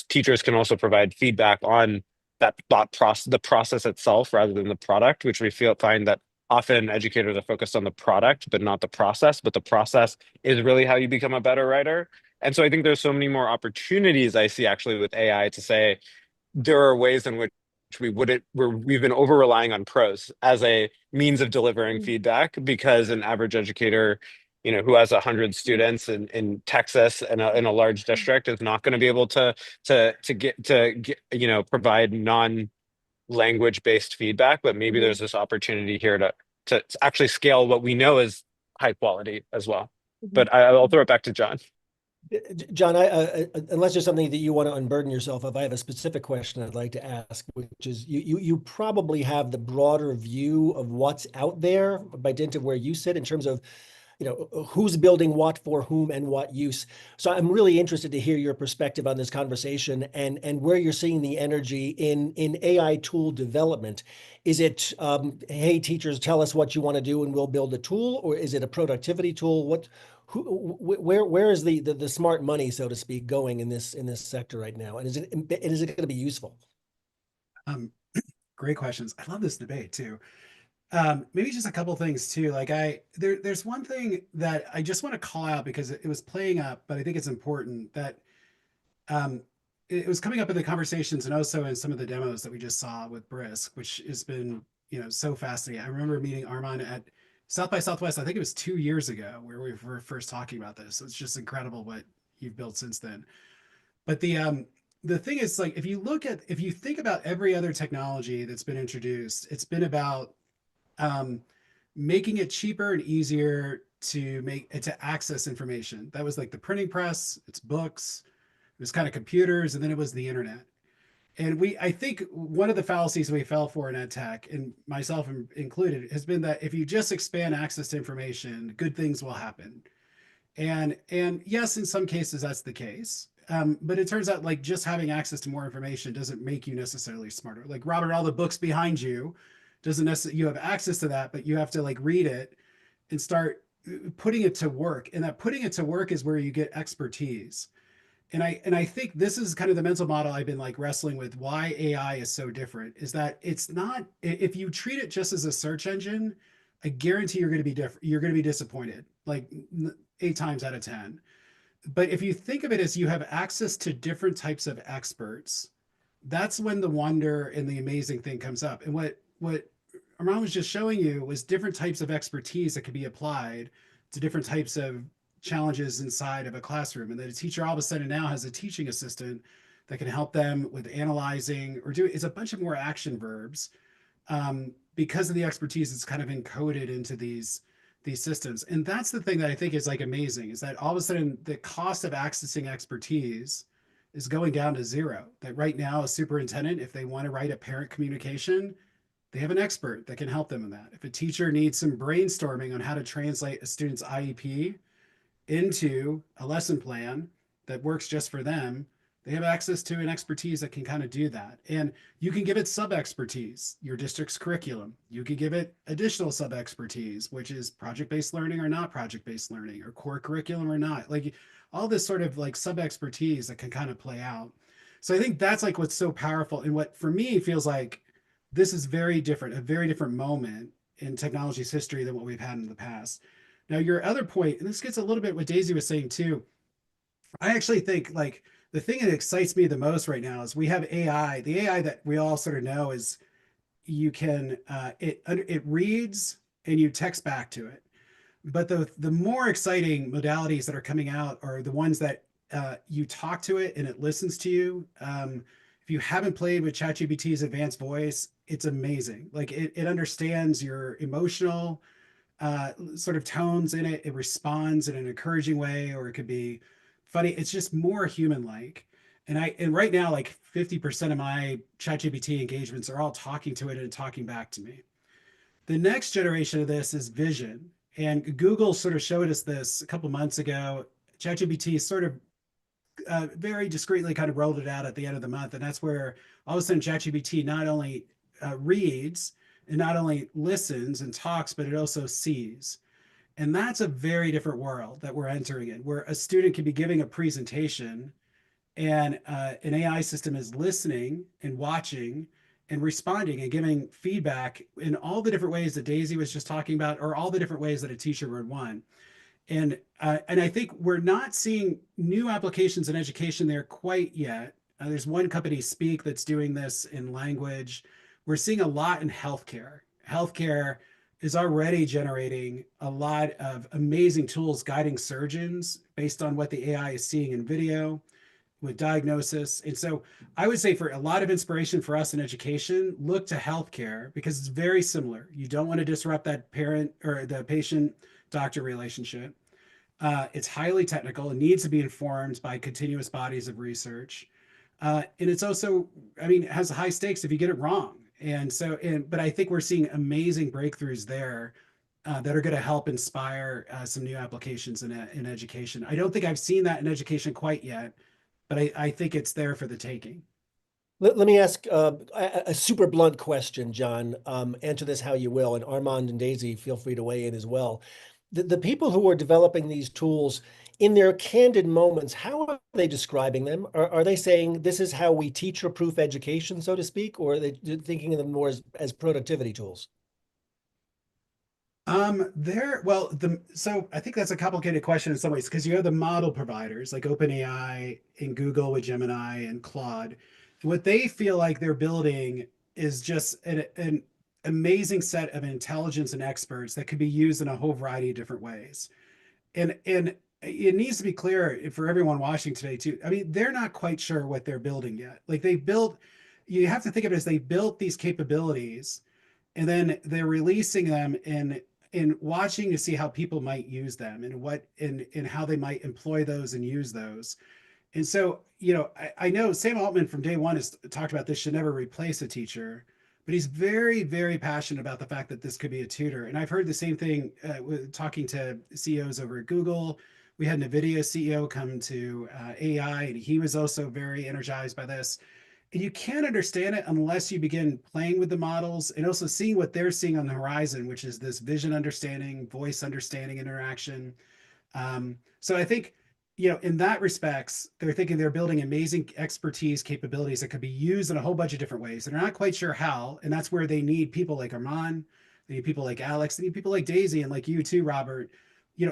teachers can also provide feedback on that the process itself rather than the product, which we find that often educators are focused on the product, but not the process. But the process is really how you become a better writer. And so I think there's so many more opportunities I see actually with AI to say, there are ways in which we've been over relying on prose as a means of delivering feedback, because an average educator, you know, who has 100 students in Texas in a large district is not going to be able to get you know, provide non-language based feedback. But maybe there's this opportunity here to actually scale what we know is high quality as well. But I'll throw it back to John. John, unless there's something that you want to unburden yourself of, I have a specific question I'd like to ask, which is you probably have the broader view of what's out there by dint of where you sit in terms of, you know, who's building what for whom and what use. So I'm really interested to hear your perspective on this conversation and where you're seeing the energy in AI tool development. Is it, hey, teachers, tell us what you want to do and we'll build a tool, or is it a productivity tool? Where is the smart money, so to speak, going in this sector right now? And is it going to be useful? Great questions. I love this debate too. Maybe just a couple things too. Like there's one thing that I just want to call out because it was playing up, but I think it's important that it was coming up in the conversations and also in some of the demos that we just saw with Brisk, which has been, you know, so fascinating. I remember meeting Arman at South by Southwest, I think it was 2 years ago, where we were first talking about this. So it's just incredible what you've built since then. But the thing is, like, if you think about every other technology that's been introduced, it's been about making it cheaper and easier to access information. That was like the printing press, it's books, it was kind of computers, and then it was the internet. And I think one of the fallacies we fell for in edtech, and myself included, has been that if you just expand access to information, good things will happen. And yes, in some cases that's the case. But it turns out like just having access to more information doesn't make you necessarily smarter. Like Robert, all the books behind you doesn't necessarily, you have access to that, but you have to like read it and start putting it to work. And that putting it to work is where you get expertise. And I think this is kind of the mental model I've been like wrestling with. Why AI is so different is that it's not, if you treat it just as a search engine, I guarantee you're going to be different. You're going to be disappointed, like 8 times out of 10. But if you think of it as you have access to different types of experts, that's when the wonder and the amazing thing comes up. And what Arman was just showing you was different types of expertise that could be applied to different types of challenges inside of a classroom. And that a teacher all of a sudden now has a teaching assistant that can help them with analyzing or it's a bunch of more action verbs because of the expertise that's kind of encoded into these systems. And that's the thing that I think is like amazing, is that all of a sudden the cost of accessing expertise is going down to 0. That right now a superintendent, if they want to write a parent communication, they have an expert that can help them in that. If a teacher needs some brainstorming on how to translate a student's IEP into a lesson plan that works just for them, They have access to an expertise that can kind of do that. And you can give it sub-expertise, your district's curriculum. You can give it additional sub-expertise, which is project-based learning or not project-based learning, or core curriculum or not. Like all this sort of like sub-expertise that can kind of play out. So I think that's like what's so powerful, and what for me feels like this is very different, a very different moment in technology's history than what we've had in the past. Now, your other point, and this gets a little bit what Daisy was saying too, I actually think like the thing that excites me the most right now is we have AI. The AI that we all sort of know is you can it reads and you text back to it. But the more exciting modalities that are coming out are the ones that you talk to it and it listens to you. If you haven't played with ChatGPT's advanced voice, it's amazing. Like it understands your emotional sort of tones in it. It responds in an encouraging way, or it could be funny. It's just more human-like. And right now, like 50% of my ChatGPT engagements are all talking to it and talking back to me. The next generation of this is vision. And Google sort of showed us this a couple months ago. ChatGPT sort of very discreetly kind of rolled it out at the end of the month. And that's where all of a sudden ChatGPT not only reads and not only listens and talks, but it also sees. And that's a very different world that we're entering in, where a student can be giving a presentation and an AI system is listening and watching and responding and giving feedback in all the different ways that Daisy was just talking about, or all the different ways that a teacher would want. And I think we're not seeing new applications in education there quite yet. There's one company, Speak, that's doing this in language. We're seeing a lot in healthcare. Healthcare is already generating a lot of amazing tools guiding surgeons based on what the AI is seeing in video with diagnosis. And so I would say for a lot of inspiration for us in education, look to healthcare, because it's very similar. You don't want to disrupt that parent or the patient doctor relationship. It's highly technical. It needs to be informed by continuous bodies of research. And it's also, I mean, it has high stakes if you get it wrong. And so, but I think we're seeing amazing breakthroughs there that are going to help inspire some new applications in education. I don't think I've seen that in education quite yet, but I think it's there for the taking. Let me ask a super blunt question, John. Answer this how you will, and Armand and Daisy, feel free to weigh in as well. The people who are developing these tools, in their candid moments, how are they describing them? Are they saying this is how we teacher-proof education, so to speak, or are they thinking of them more as productivity tools? So I think that's a complicated question in some ways, because you have the model providers like OpenAI and Google with Gemini and Claude. What they feel like they're building is just an amazing set of intelligence and experts that could be used in a whole variety of different ways. And it needs to be clear for everyone watching today too. I mean, they're not quite sure what they're building yet. Like you have to think of it as they built these capabilities, and then they're releasing them in watching to see how people might use them and how they might employ those and use those. And so, I know Sam Altman from day one has talked about this should never replace a teacher, but he's very, very passionate about the fact that this could be a tutor. And I've heard the same thing with talking to CEOs over at Google. We had NVIDIA CEO come to AI, and he was also very energized by this. And you can't understand it unless you begin playing with the models and also seeing what they're seeing on the horizon, which is this vision understanding, voice understanding interaction. So I think, in that respects, they're thinking they're building amazing expertise capabilities that could be used in a whole bunch of different ways. And they're not quite sure how. And that's where they need people like Arman, they need people like Alex, they need people like Daisy and like you too, Robert,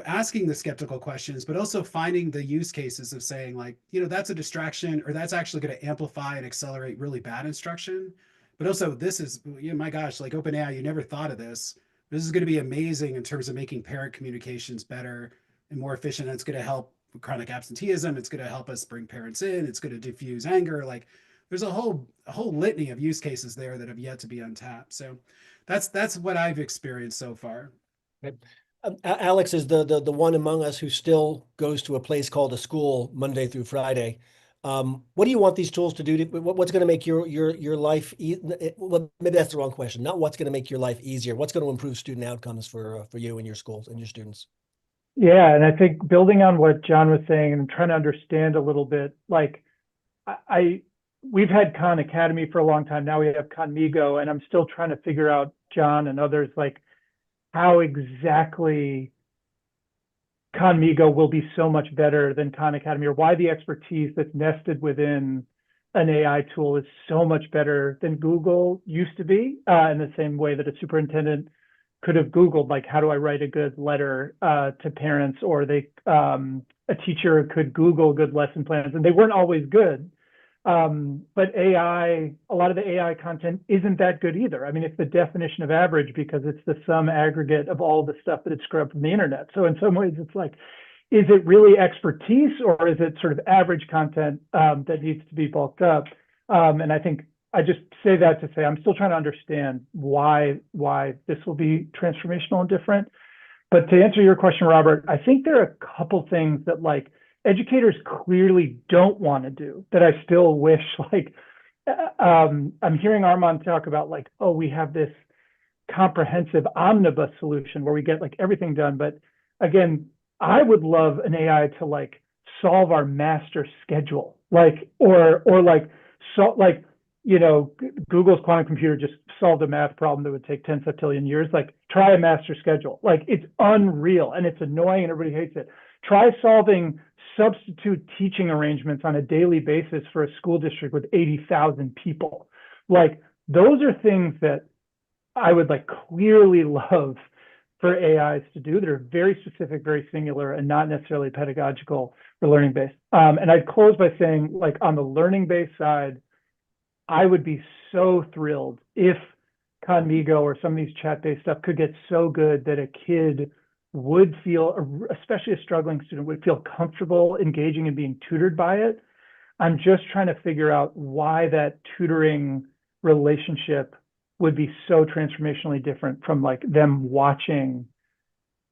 asking the skeptical questions, but also finding the use cases of saying like, that's a distraction, or that's actually going to amplify and accelerate really bad instruction. But also this is, my gosh, like OpenAI, you never thought of this. This is going to be amazing in terms of making parent communications better and more efficient. And it's going to help with chronic absenteeism. It's going to help us bring parents in. It's going to diffuse anger. Like there's a whole litany of use cases there that have yet to be untapped. So that's what I've experienced so far. Okay. Alex is the one among us who still goes to a place called a school Monday through Friday. What do you want these tools to do? What's going to make your life? Well, maybe that's the wrong question. Not what's going to make your life easier. What's going to improve student outcomes for you and your schools and your students? Yeah, and I think building on what John was saying and trying to understand a little bit, like we've had Khan Academy for a long time. Now we have Khanmigo, and I'm still trying to figure out, John and others, like how exactly Khanmigo will be so much better than Khan Academy, or why the expertise that's nested within an AI tool is so much better than Google used to be, in the same way that a superintendent could have Googled, like, how do I write a good letter to parents, or a teacher could Google good lesson plans, and they weren't always good. But AI, a lot of the AI content isn't that good either. I mean, it's the definition of average because it's the sum aggregate of all the stuff that it's scrubbed from the internet. So in some ways, it's like, is it really expertise, or is it sort of average content that needs to be bulked up? And I think I just say that to say I'm still trying to understand why this will be transformational and different. But to answer your question, Robert, I think there are a couple things that like educators clearly don't want to do that I still wish, like, I'm hearing Arman talk about, like, oh, we have this comprehensive omnibus solution where we get like everything done. But again, I would love an AI to like solve our master schedule, like, or like, so like, you know, Google's quantum computer just solved a math problem that would take 10 septillion years. Like, try a master schedule. Like, it's unreal and it's annoying and everybody hates it. Try solving substitute teaching arrangements on a daily basis for a school district with 80,000 people. Like, those are things that I would like clearly love for AIs to do that are very specific, very singular, and not necessarily pedagogical or learning based. And I'd close by saying, like, on the learning based side, I would be so thrilled if Khanmigo or some of these chat-based stuff could get so good that a kid would feel, especially a struggling student, would feel comfortable engaging and being tutored by it. I'm just trying to figure out why that tutoring relationship would be so transformationally different from like them watching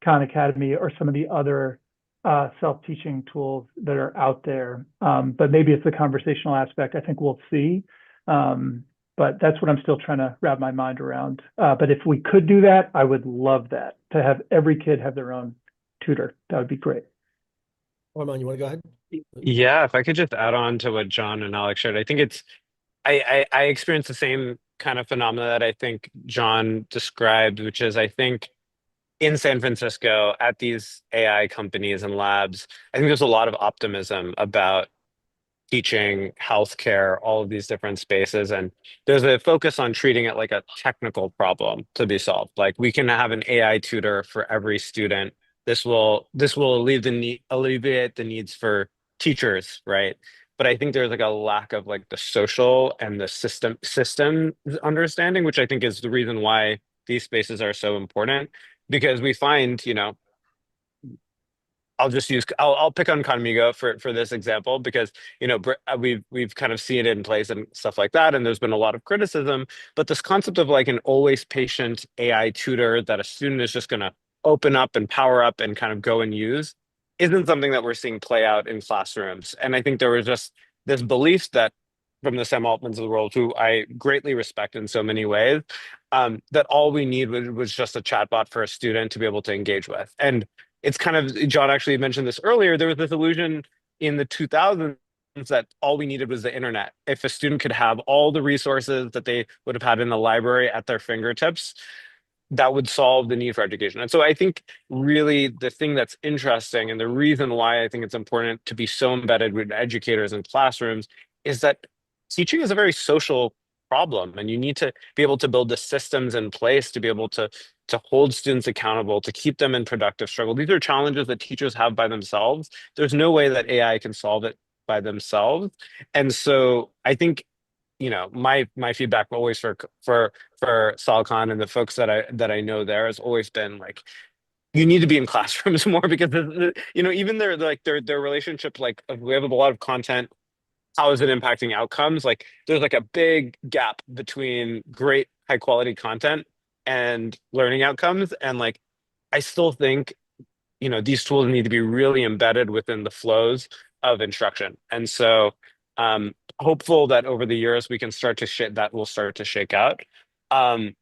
Khan Academy or some of the other self-teaching tools that are out there. But maybe it's the conversational aspect. I think we'll see. But that's what I'm still trying to wrap my mind around. But if we could do that, I would love that, to have every kid have their own tutor. That would be great. Arman, you want to go ahead? Yeah, if I could just add on to what John and Alex shared, I think it's I experienced the same kind of phenomena that I think John described, which is I think in San Francisco at these AI companies and labs, I think there's a lot of optimism about teaching, healthcare, all of these different spaces. And there's a focus on treating it like a technical problem to be solved. Like, we can have an AI tutor for every student. This will alleviate the needs for teachers, right? But I think there's like a lack of like the social and the system understanding, which I think is the reason why these spaces are so important. Because we find, I'll pick on Conmigo for this example, because we've kind of seen it in place and stuff like that, and there's been a lot of criticism. But this concept of like an always patient AI tutor that a student is just going to open up and power up and kind of go and use isn't something that we're seeing play out in classrooms. And I think there was just this belief that from the Sam Altmans of the world, who I greatly respect in so many ways, that all we need was just a chatbot for a student to be able to engage with. And it's kind of, John actually mentioned this earlier, there was this illusion in the 2000s that all we needed was the internet. If a student could have all the resources that they would have had in the library at their fingertips, that would solve the need for education. And so I think really the thing that's interesting, and the reason why I think it's important to be so embedded with educators in classrooms, is that teaching is a very social problem, and you need to be able to build the systems in place to be able to hold students accountable, to keep them in productive struggle. These are challenges that teachers have by themselves. There's no way that AI can solve it by themselves. And so I think, my feedback always for Salcon and the folks that I know there has always been like, you need to be in classrooms more, because even their relationship, like, we have a lot of content. How is it impacting outcomes? Like, there's like a big gap between great high quality content and learning outcomes. And like, I still think, these tools need to be really embedded within the flows of instruction. And so hopeful that over the years we can start to shake out. And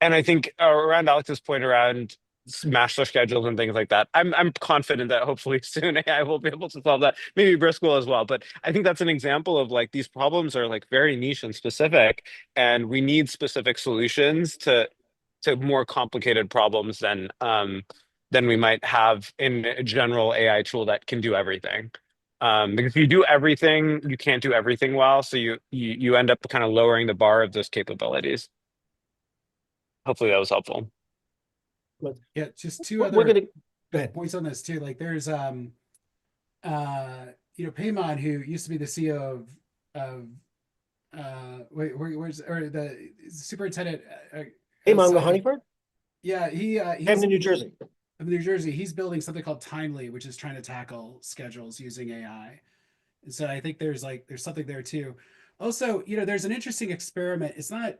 I think around Alex's point around smash their schedules and things like that. I'm confident that hopefully soon AI will be able to solve that. Maybe Brisk will as well. But I think that's an example of like these problems are like very niche and specific, and we need specific solutions to more complicated problems than we might have in a general AI tool that can do everything. Because if you do everything, you can't do everything well. So you end up kind of lowering the bar of those capabilities. Hopefully that was helpful. Yeah, just two We're other gonna go ahead. points on this too. Like there's Paymon, who used to be the CEO of where's or the superintendent Hey, Mongo outside of- Honeyford, yeah, he's Camden, New Jersey. of New Jersey. He's building something called Timely, which is trying to tackle schedules using AI. And so I think there's something there too. Also, there's an interesting experiment. It's not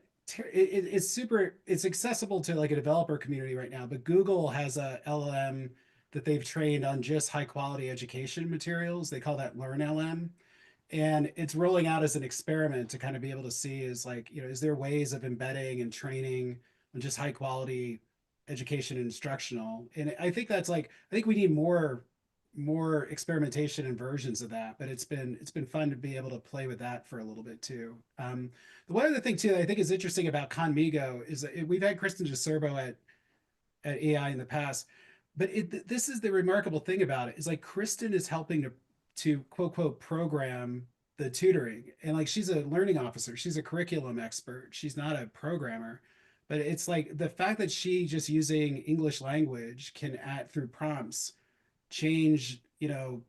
it's accessible to like a developer community right now, but Google has a LLM that they've trained on just high quality education materials. They call that Learn LM. And it's rolling out as an experiment to kind of be able to see is there ways of embedding and training on just high quality education and instructional. And I think I think we need more experimentation and versions of that, but it's been fun to be able to play with that for a little bit too. The one other thing too that I think is interesting about Conmigo is that we've had Kristen Giserbo at AI in the past, but this is the remarkable thing about it is like Kristen is helping to quote program the tutoring, and like she's a learning officer, she's a curriculum expert, she's not a programmer, but it's like the fact that she just using English language can add through prompts change the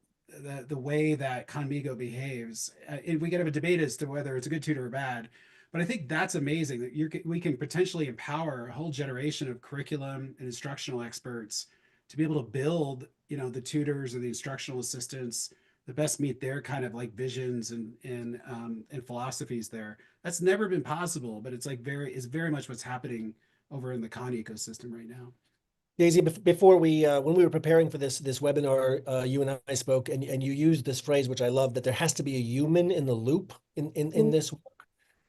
way that Conmigo behaves. And we can have a debate as to whether it's a good tutor or bad, but I think that's amazing that we can potentially empower a whole generation of curriculum and instructional experts to be able to build the tutors or the instructional assistants that best meet their kind of like visions and philosophies there. That's never been possible, but it's very much what's happening over in the Khan ecosystem right now. Daisy, before when we were preparing for this webinar, you and I spoke, and you used this phrase, which I love, that there has to be a human in the loop in this work.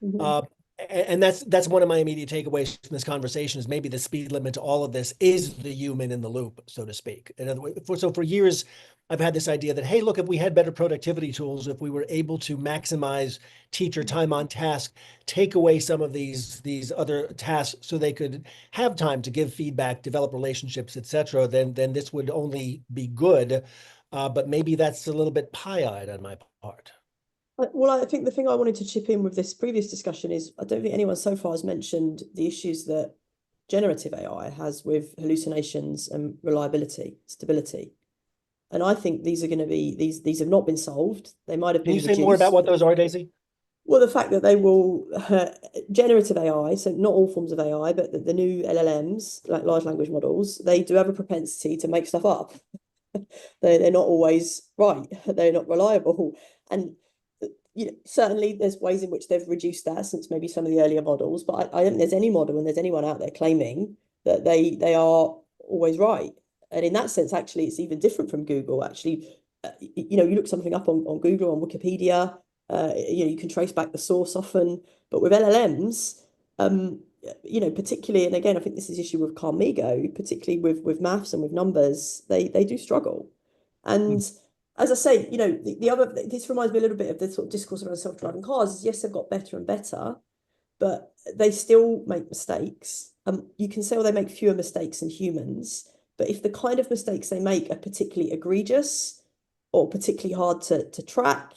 Mhm. And that's one of my immediate takeaways from this conversation is maybe the speed limit to all of this is the human in the loop, so to speak. In other words, for years, I've had this idea that, hey, look, if we had better productivity tools, if we were able to maximize teacher time on task, take away some of these other tasks so they could have time to give feedback, develop relationships, et cetera, then this would only be good. But maybe that's a little bit pie-eyed on my part. Well, I think the thing I wanted to chip in with this previous discussion is I don't think anyone so far has mentioned the issues that generative AI has with hallucinations and reliability, stability. And I think these are going to be these have not been solved. They might have Can been you say more about reduced. what those are, Daisy? Well, the fact that they will generative AI, so not all forms of AI, but the new LLMs, like large language models, they do have a propensity to make stuff up. They're not always right. They're not reliable. And certainly there's ways in which they've reduced that since maybe some of the earlier models, but I don't think there's any model and there's anyone out there claiming that they are always right. And in that sense, actually, it's even different from Google. Actually, you look something up on Google, on Wikipedia, you can trace back the source often. But with LLMs, particularly, and again, I think this is issue with Conmigo, particularly with maths and with numbers, they do struggle. And as I say, this reminds me a little bit of the sort of discourse around self-driving cars. Yes, they've got better and better, but they still make mistakes. You can say, well, they make fewer mistakes than humans, but if the kind of mistakes they make are particularly egregious or particularly hard to track,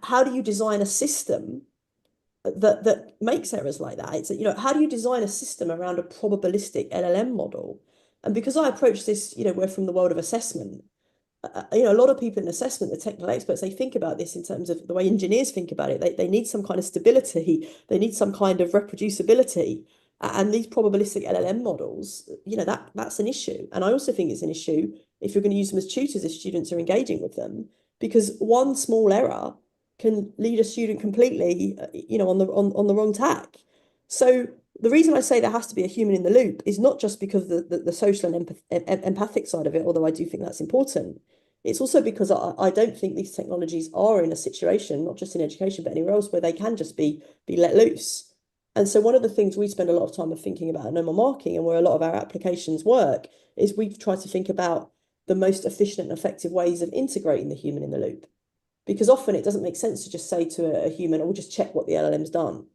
how do you design a system that makes errors like that? It's how do you design a system around a probabilistic LLM model? And because I approach this, we're from the world of assessment. A lot of people in assessment, the technical experts, they think about this in terms of the way engineers think about it. They need some kind of stability. They need some kind of reproducibility. And these probabilistic LLM models, that's an issue. And I also think it's an issue if you're going to use them as tutors if students are engaging with them, because one small error can lead a student completely, on the wrong tack. So the reason I say there has to be a human in the loop is not just because the social and empathic side of it, although I do think that's important. It's also because I don't think these technologies are in a situation, not just in education, but anywhere else, where they can just be let loose. And so one of the things we spend a lot of time of thinking about in normal marking and where a lot of our applications work is we've tried to think about the most efficient and effective ways of integrating the human in the loop. Because often it doesn't make sense to just say to a human, oh, just check what the LLM's done.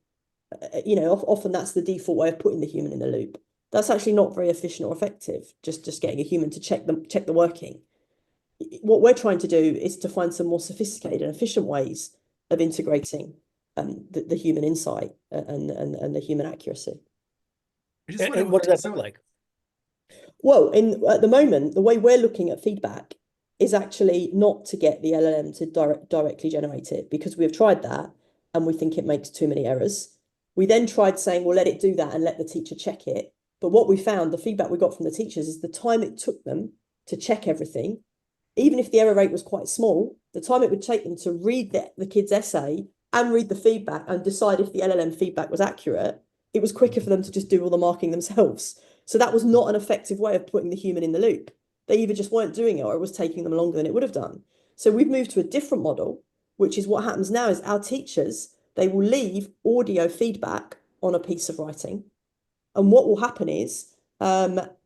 Often that's the default way of putting the human in the loop. That's actually not very efficient or effective, just getting a human to check the working. What we're trying to do is to find some more sophisticated and efficient ways of integrating the human insight and the human accuracy. And what does that look like? Well, at the moment, the way we're looking at feedback is actually not to get the LLM to directly generate it, because we have tried that and we think it makes too many errors. We then tried saying, well, let it do that and let the teacher check it. But what we found, the feedback we got from the teachers, is the time it took them to check everything, even if the error rate was quite small, the time it would take them to read the kid's essay and read the feedback and decide if the LLM feedback was accurate, it was quicker for them to just do all the marking themselves. So that was not an effective way of putting the human in the loop. They either just weren't doing it or it was taking them longer than it would have done. So we've moved to a different model, which is what happens now is our teachers, they will leave audio feedback on a piece of writing. And what will happen is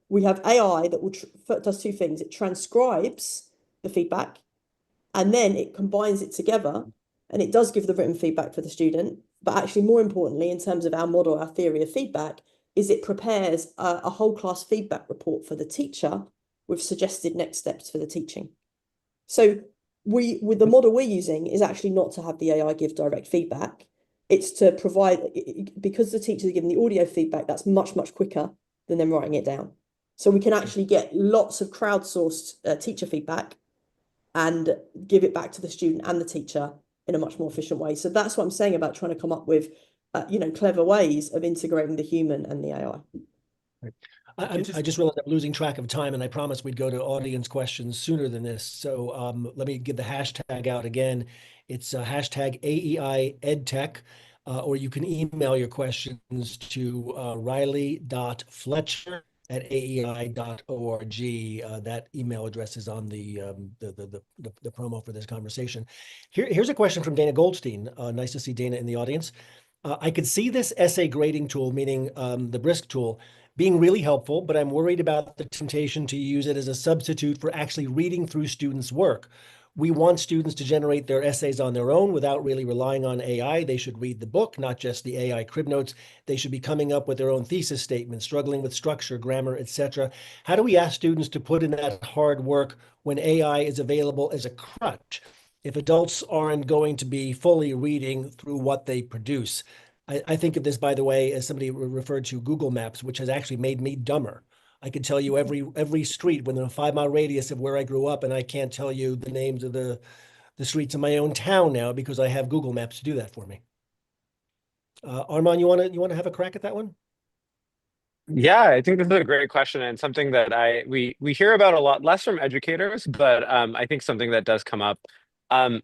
we have AI that does two things. It transcribes the feedback and then it combines it together, and it does give the written feedback for the student. But actually, more importantly, in terms of our model, our theory of feedback, is it prepares a whole class feedback report for the teacher with suggested next steps for the teaching. So with the model we're using is actually not to have the AI give direct feedback. It's to provide, because the teachers are giving the audio feedback, that's much, much quicker than them writing it down. So we can actually get lots of crowdsourced teacher feedback and give it back to the student and the teacher in a much more efficient way. So that's what I'm saying about trying to come up with, clever ways of integrating the human and the AI. I just realized I'm losing track of time, and I promised we'd go to audience questions sooner than this. So let me give the hashtag out again. It's hashtag AEI EdTech, or you can email your questions to riley.fletcher@aei.org. That email address is on the promo for this conversation. Here's a question from Dana Goldstein. Nice to see Dana in the audience. I could see this essay grading tool, meaning the Brisk tool, being really helpful, but I'm worried about the temptation to use it as a substitute for actually reading through students' work. We want students to generate their essays on their own without really relying on AI. They should read the book, not just the AI crib notes. They should be coming up with their own thesis statements, struggling with structure, grammar, etc. How do we ask students to put in that hard work when AI is available as a crutch, if adults aren't going to be fully reading through what they produce? I think of this, by the way, as somebody referred to Google Maps, which has actually made me dumber. I can tell you every street within a 5-mile radius of where I grew up, and I can't tell you the names of the streets in my own town now because I have Google Maps to do that for me. Arman, you wanna have a crack at that one? Yeah, I think this is a great question and something that we hear about a lot, less from educators, but I think something that does come up. I'm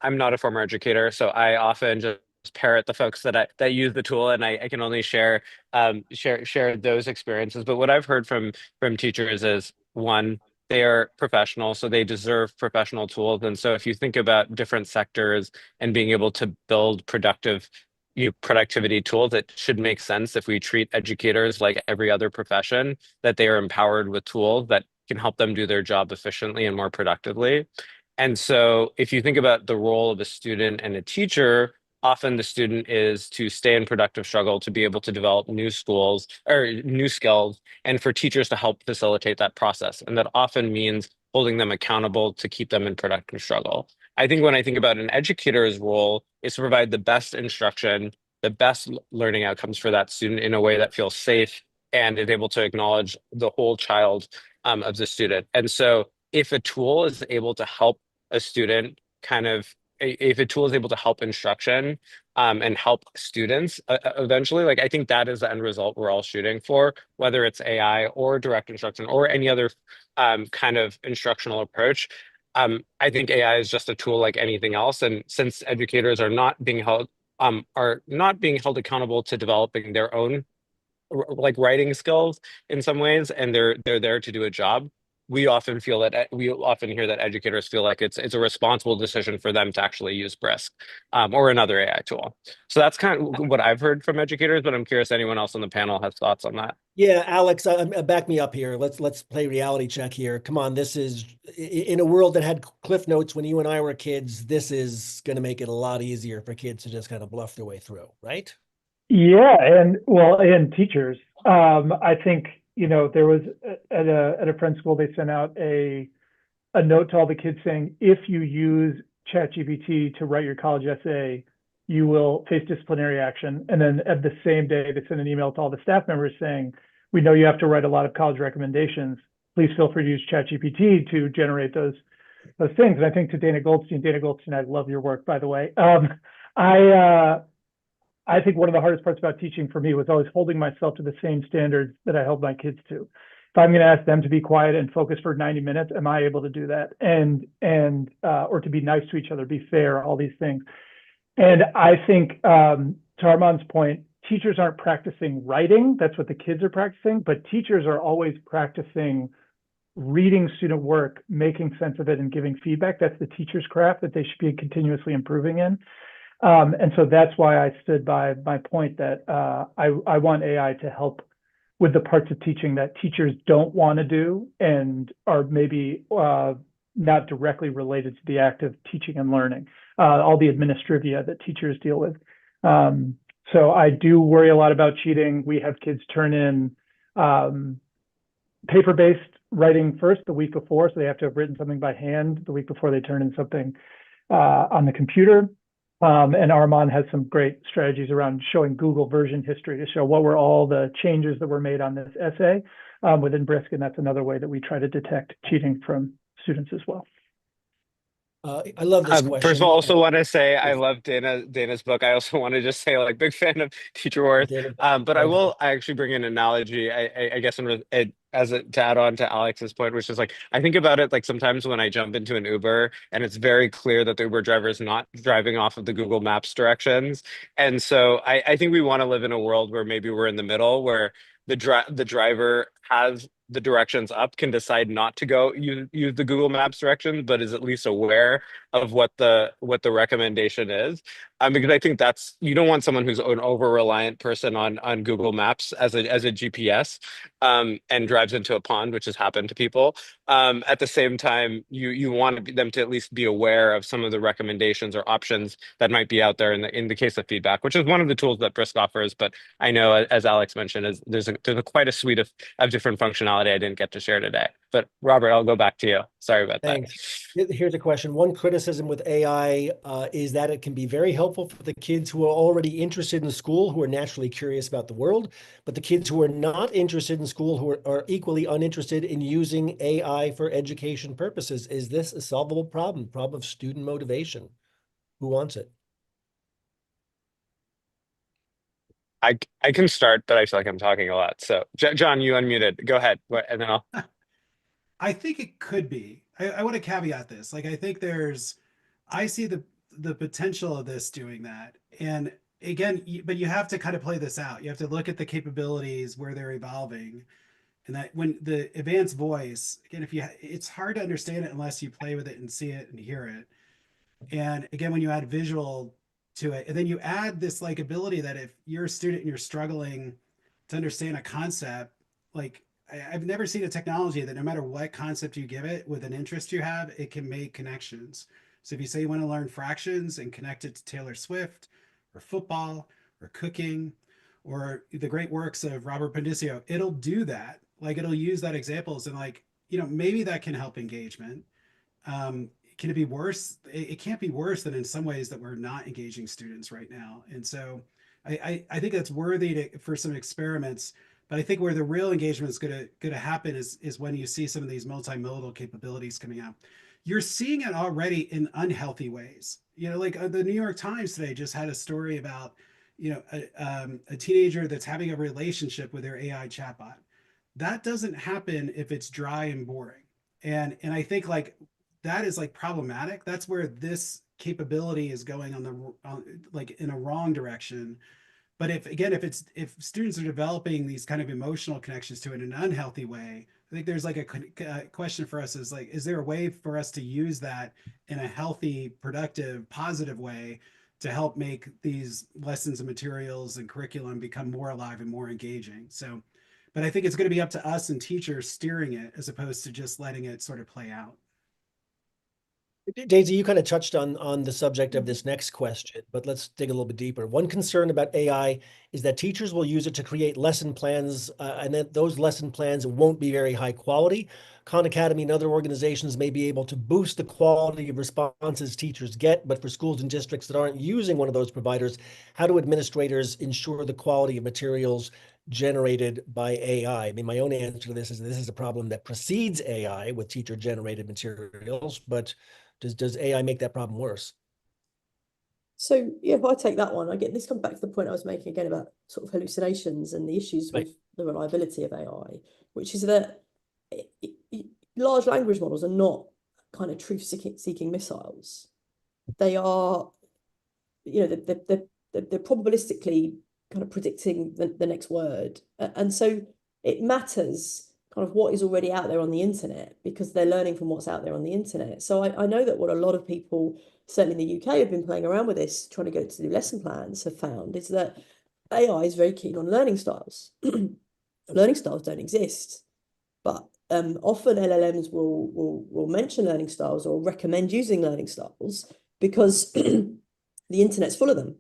not a former educator, so I often just parrot the folks that use the tool, and I can only share those experiences. But what I've heard from teachers is, one, they are professional, so they deserve professional tools. And so if you think about different sectors and being able to build productivity tools, it should make sense if we treat educators like every other profession, that they are empowered with tools that can help them do their job efficiently and more productively. And so if you think about the role of a student and a teacher, often the student is to stay in productive struggle, to be able to develop new skills, and for teachers to help facilitate that process. And that often means holding them accountable to keep them in productive struggle. I think when I think about an educator's role, is to provide the best instruction, the best learning outcomes for that student in a way that feels safe and is able to acknowledge the whole child of the student. And so if a tool is able to help a student if a tool is able to help instruction and help students eventually, like, I think that is the end result we're all shooting for, whether it's AI or direct instruction or any other kind of instructional approach. I think AI is just a tool like anything else. And since educators are not being held accountable to developing their own like writing skills in some ways, and they're there to do a job, we often feel that we often hear that educators feel like it's a responsible decision for them to actually use Brisk or another AI tool. So that's kind of what I've heard from educators, but I'm curious anyone else on the panel has thoughts on that. Yeah, Alex, back me up here. Let's play reality check here. Come on, this is in a world that had Cliff Notes when you and I were kids. This is going to make it a lot easier for kids to just kind of bluff their way through, right? Yeah, and teachers. I think, there was at a friend's school, they sent out a note to all the kids saying, if you use ChatGPT to write your college essay, you will face disciplinary action. And then at the same day, they sent an email to all the staff members saying, we know you have to write a lot of college recommendations. Please feel free to use ChatGPT to generate those things. And I think to Dana Goldstein, I love your work, by the way. I think one of the hardest parts about teaching for me was always holding myself to the same standards that I held my kids to. If I'm going to ask them to be quiet and focus for 90 minutes, am I able to do that? Or to be nice to each other, be fair, all these things. And I think, to Arman's point, teachers aren't practicing writing. That's what the kids are practicing, but teachers are always practicing reading student work, making sense of it, and giving feedback. That's the teacher's craft that they should be continuously improving in. And so that's why I stood by my point that I want AI to help with the parts of teaching that teachers don't want to do and are maybe not directly related to the act of teaching and learning, all the administrivia that teachers deal with. So I do worry a lot about cheating. We have kids turn in paper-based writing first the week before, so they have to have written something by hand the week before they turn in something on the computer. And Arman has some great strategies around showing Google version history to show what were all the changes that were made on this essay within Brisk, and that's another way that we try to detect cheating from students as well. I love this question. First of all, I also want to say I love Dana's book. I also want to just say, like, big fan of Teacher Wars. But I actually bring an analogy, I guess, to add on to Alex's point, which is like, I think about it like sometimes when I jump into an Uber and it's very clear that the Uber driver is not driving off of the Google Maps directions. And so I think we want to live in a world where maybe we're in the middle, where the driver has the directions up, can decide not to go use the Google Maps directions, but is at least aware of what the recommendation is. Because I think you don't want someone who's an over-reliant person on Google Maps as a GPS and drives into a pond, which has happened to people. At the same time, you want them to at least be aware of some of the recommendations or options that might be out there in the case of feedback, which is one of the tools that Brisk offers. But I know, as Alex mentioned, there's quite a suite of different functionality I didn't get to share today. But Robert, I'll go back to you. Sorry about that. Here's a question. One criticism with AI is that it can be very helpful for the kids who are already interested in school, who are naturally curious about the world, but the kids who are not interested in school, who are equally uninterested in using AI for education purposes. Is this a solvable problem of student motivation? Who wants it? I can start, but I feel like I'm talking a lot. So, John, you unmuted. Go ahead, and then I'll. I think it could be. I want to caveat this. Like, I think I see the potential of this doing that. And again, but you have to kind of play this out. You have to look at the capabilities where they're evolving. And that when the advanced voice, again, it's hard to understand it unless you play with it and see it and hear it. And again, when you add visual to it, and then you add this like ability that if you're a student and you're struggling to understand a concept, like I've never seen a technology that no matter what concept you give it with an interest you have, it can make connections. So if you say you want to learn fractions and connect it to Taylor Swift or football or cooking or the great works of Robert Pondiscio, it'll do that. Like it'll use that examples and like, maybe that can help engagement. Can it be worse? It can't be worse than in some ways that we're not engaging students right now. And so I think that's worthy for some experiments. But I think where the real engagement is going to happen is when you see some of these multimodal capabilities coming out. You're seeing it already in unhealthy ways. Like the New York Times today just had a story about a teenager that's having a relationship with their AI chatbot. That doesn't happen if it's dry and boring. And I think like that is like problematic. That's where this capability is going like in a wrong direction. But if students are developing these kind of emotional connections to it in an unhealthy way, I think there's like a question for us is like, is there a way for us to use that in a healthy, productive, positive way to help make these lessons and materials and curriculum become more alive and more engaging? So, but I think it's going to be up to us and teachers steering it as opposed to just letting it sort of play out. Daisy, you kind of touched on the subject of this next question, but let's dig a little bit deeper. One concern about AI is that teachers will use it to create lesson plans, and that those lesson plans won't be very high quality. Khan Academy and other organizations may be able to boost the quality of responses teachers get, but for schools and districts that aren't using one of those providers, how do administrators ensure the quality of materials generated by AI? I mean, my own answer to this is a problem that precedes AI with teacher-generated materials, but does AI make that problem worse? So yeah, if I take that one, I get this comes back to the point I was making again about sort of hallucinations and the issues Right. with the reliability of AI, which is that large language models are not kind of truth-seeking missiles. They are, you know, they're probabilistically kind of predicting the next word, and so it matters kind of what is already out there on the internet because they're learning from what's out there on the internet. So I know that what a lot of people, certainly in the UK, have been playing around with this, trying to get it to do lesson plans, have found is that AI is very keen on learning styles. Learning styles don't exist, but often LLMs will mention learning styles or recommend using learning styles because the internet's full of them.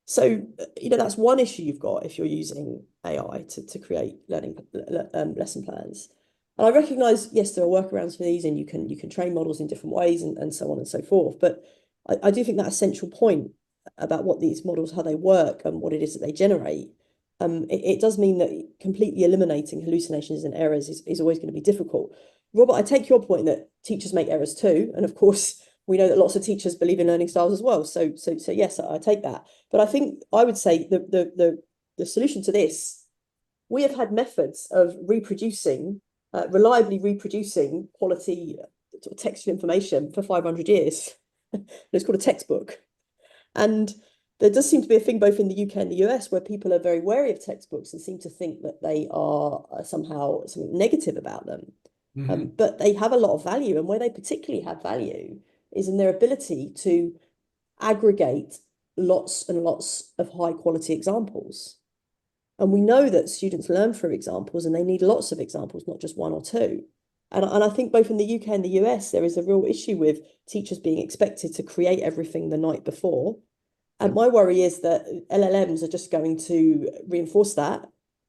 So, you know, that's one issue you've got if you're using AI to create learning lesson plans. And I recognize, yes, there are workarounds for these, and you can train models in different ways and so on and so forth. But I do think that essential point about what these models, how they work and what it is that they generate, it does mean that completely eliminating hallucinations and errors is always going to be difficult. Robert, I take your point that teachers make errors too. And of course, we know that lots of teachers believe in learning styles as well. So yes, I take that. But I think I would say the solution to this, we have had methods of reproducing, reliably reproducing quality sort of textual information for 500 years. It's called a textbook. And there does seem to be a thing both in the UK and the US where people are very wary of textbooks and seem to think that they are somehow something negative about them. But they have a lot of value, and where they particularly have value is in their ability to aggregate lots and lots of high quality examples. And we know that students learn through examples, and they need lots of examples, not just one or two. And I think both in the UK and the US, there is a real issue with teachers being expected to create everything the night before. And my worry is that LLMs are just going to reinforce that,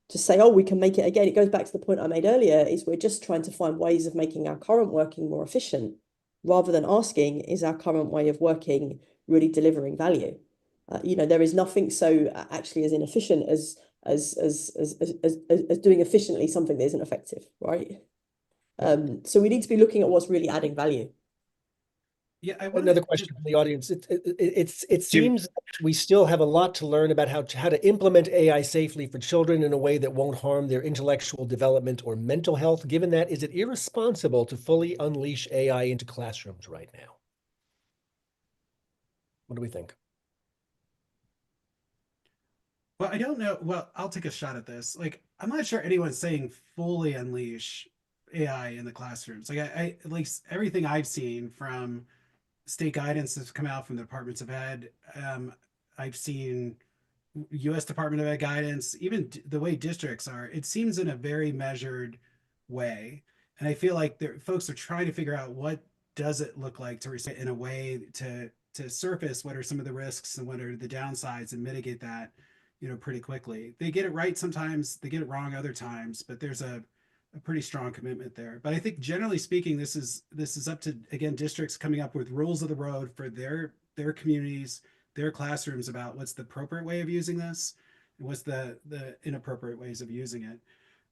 to say, oh, we can make it again. It goes back to the point I made earlier, is we're just trying to find ways of making our current working more efficient, rather than asking, is our current way of working really delivering value? You know, there is nothing so actually as inefficient as doing efficiently something that isn't effective, right? So we need to be looking at what's really adding value. Yeah, Another question from the audience. It seems that we still have a lot to learn about how to implement AI safely for children in a way that won't harm their intellectual development or mental health. Given that, is it irresponsible to fully unleash AI into classrooms right now? What do we think? Well, I don't know. Well, I'll take a shot at this. Like, I'm not sure anyone's saying fully unleash AI in the classrooms. Like, I at least everything I've seen from state guidance that's come out from the departments of ed. I've seen U.S. Department of Ed guidance, even the way districts are. It seems in a very measured way, and I feel like folks are trying to figure out what does it look like to respond in a way to surface what are some of the risks and what are the downsides and mitigate that, you know, pretty quickly. They get it right sometimes, they get it wrong other times, but there's a pretty strong commitment there. But I think generally speaking, this is up to, again, districts coming up with rules of the road for their communities, their classrooms, about what's the appropriate way of using this and what's the inappropriate ways of using it.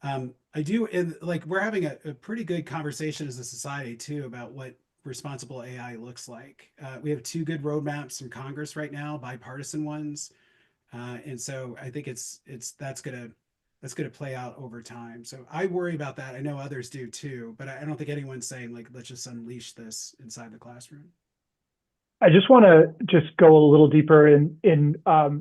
I do, and like, we're having a pretty good conversation as a society too about what responsible AI looks like. We have 2 good roadmaps from Congress right now, bipartisan ones. And so I think that's gonna play out over time. So I worry about that. I know others do too, but I don't think anyone's saying like, let's just unleash this inside the classroom. I just want to just go a little deeper in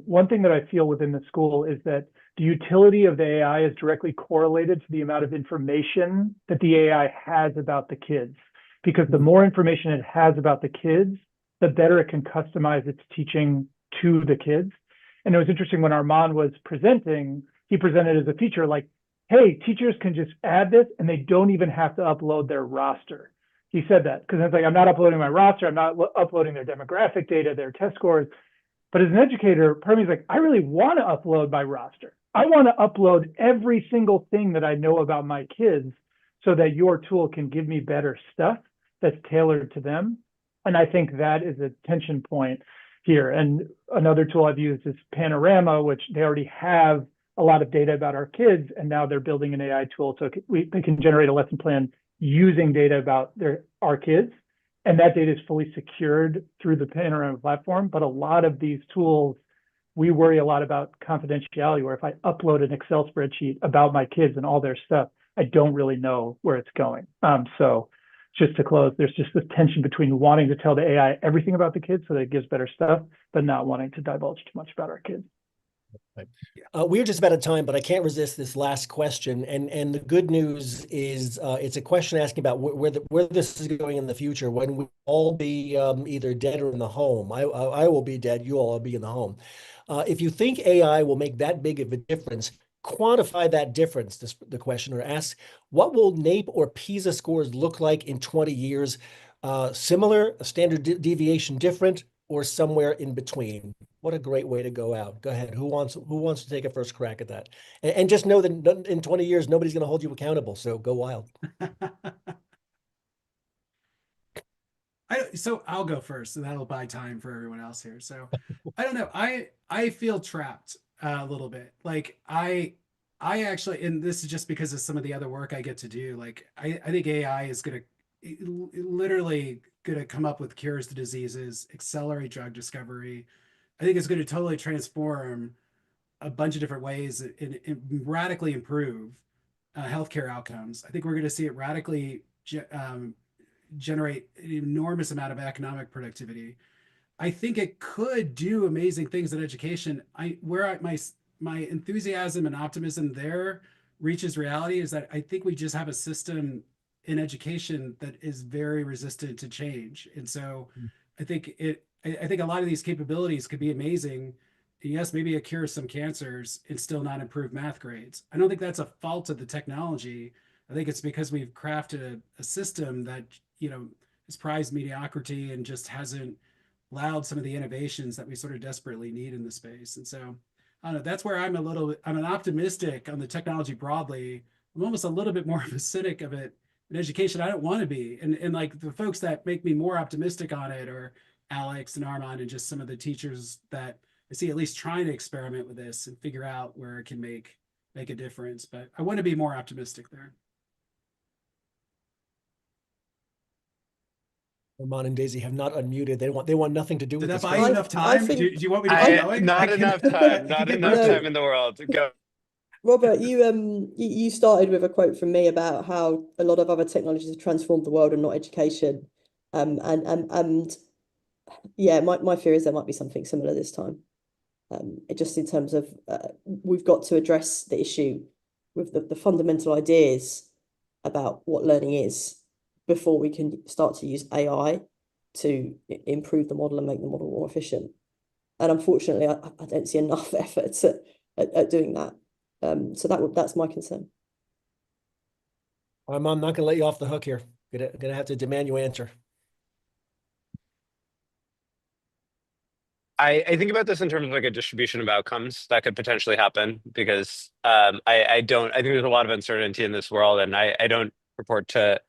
one thing that I feel within the school is that the utility of the AI is directly correlated to the amount of information that the AI has about the kids. Because the more information it has about the kids, the better it can customize its teaching to the kids. And it was interesting when Arman was presenting, he presented as a feature like, hey, teachers can just add this and they don't even have to upload their roster. He said that because it's like, I'm not uploading my roster, I'm not uploading their demographic data, their test scores. But as an educator, part of me is like, I really want to upload my roster. I want to upload every single thing that I know about my kids so that your tool can give me better stuff that's tailored to them. And I think that is a tension point here. And another tool I've used is Panorama, which they already have a lot of data about our kids, and now they're building an AI tool so they can generate a lesson plan using data about our kids. And that data is fully secured through the Panorama platform. But a lot of these tools, we worry a lot about confidentiality, where if I upload an Excel spreadsheet about my kids and all their stuff, I don't really know where it's going. So just to close, there's just this tension between wanting to tell the AI everything about the kids so that it gives better stuff, but not wanting to divulge too much about our kids. We're just about out of time, but I can't resist this last question. And the good news is it's a question asking about where this is going in the future when we'll all be either dead or in the home. I will be dead, you all will be in the home. If you think AI will make that big of a difference, quantify that difference, the questioner asks. What will NAEP or PISA scores look like in 20 years? Similar, a standard deviation different, or somewhere in between? What a great way to go out. Go ahead. Who wants to take a first crack at that? And just know that in 20 years, nobody's going to hold you accountable. So go wild. So I'll go first, and that'll buy time for everyone else here. So I don't know. I feel trapped a little bit. Like I actually, and this is just because of some of the other work I get to do. Like I think AI is literally going to come up with cures to diseases, accelerate drug discovery. I think it's going to totally transform a bunch of different ways and radically improve healthcare outcomes. I think we're going to see it radically generate an enormous amount of economic productivity. I think it could do amazing things in education. My enthusiasm and optimism there reaches reality is that I think we just have a system in education that is very resistant to change. And so I think a lot of these capabilities could be amazing. And yes, maybe it cures some cancers and still not improve math grades. I don't think that's a fault of the technology. I think it's because we've crafted a system that, has prized mediocrity and just hasn't allowed some of the innovations that we sort of desperately need in the space. And so I don't know, that's where I'm an optimistic on the technology broadly. I'm almost a little bit more of a cynic of it in education. I don't want to be. And like the folks that make me more optimistic on it are Alex and Armand and just some of the teachers that I see at least trying to experiment with this and figure out where it can make a difference. But I want to be more optimistic there. Arman and Daisy have not unmuted. They want nothing to do with Did that this. buy you enough time? Do you want me to keep going? Not enough time. Not enough time in the world. Go. Robert, you started with a quote from me about how a lot of other technologies have transformed the world and not education. And yeah, my fear is there might be something similar this time. It just in terms of we've got to address the issue with the fundamental ideas about what learning is before we can start to use AI to improve the model and make the model more efficient. And unfortunately, I don't see enough effort at doing that. So that's my concern. I'm not going to let you off the hook here. Gonna have to demand you answer. I think about this in terms of like a distribution of outcomes that could potentially happen because I think there's a lot of uncertainty in this world, and I don't purport to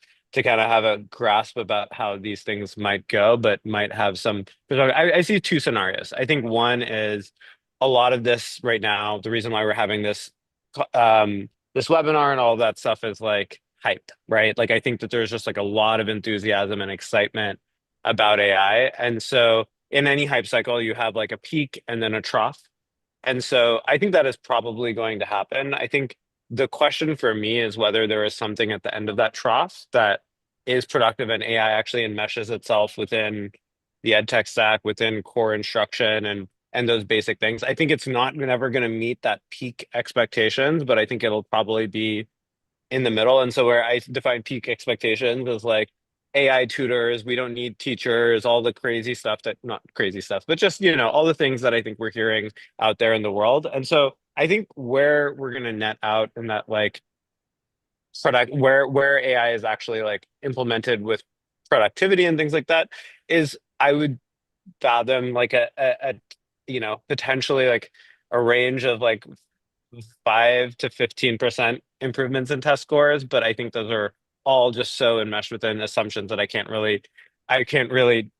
kind of have a grasp about how these things might go, but might have some. I see two scenarios. I think one is a lot of this right now. The reason why we're having this webinar and all of that stuff is like hype, right? Like I think that there's just like a lot of enthusiasm and excitement about AI, and so in any hype cycle, you have like a peak and then a trough. And so I think that is probably going to happen. I think the question for me is whether there is something at the end of that trough that is productive and AI actually enmeshes itself within, the ed tech stack, within core instruction and those basic things. I think it's not never going to meet that peak expectations, but I think it'll probably be in the middle. And so where I define peak expectations is like AI tutors, we don't need teachers, all the crazy stuff that, not crazy stuff, but just, all the things that I think we're hearing out there in the world. And so I think where we're going to net out in that like product, where AI is actually like implemented with productivity and things like that is I would fathom like a potentially like a range of like 5 to 15% improvements in test scores, but I think those are all just so enmeshed within assumptions that I can't really be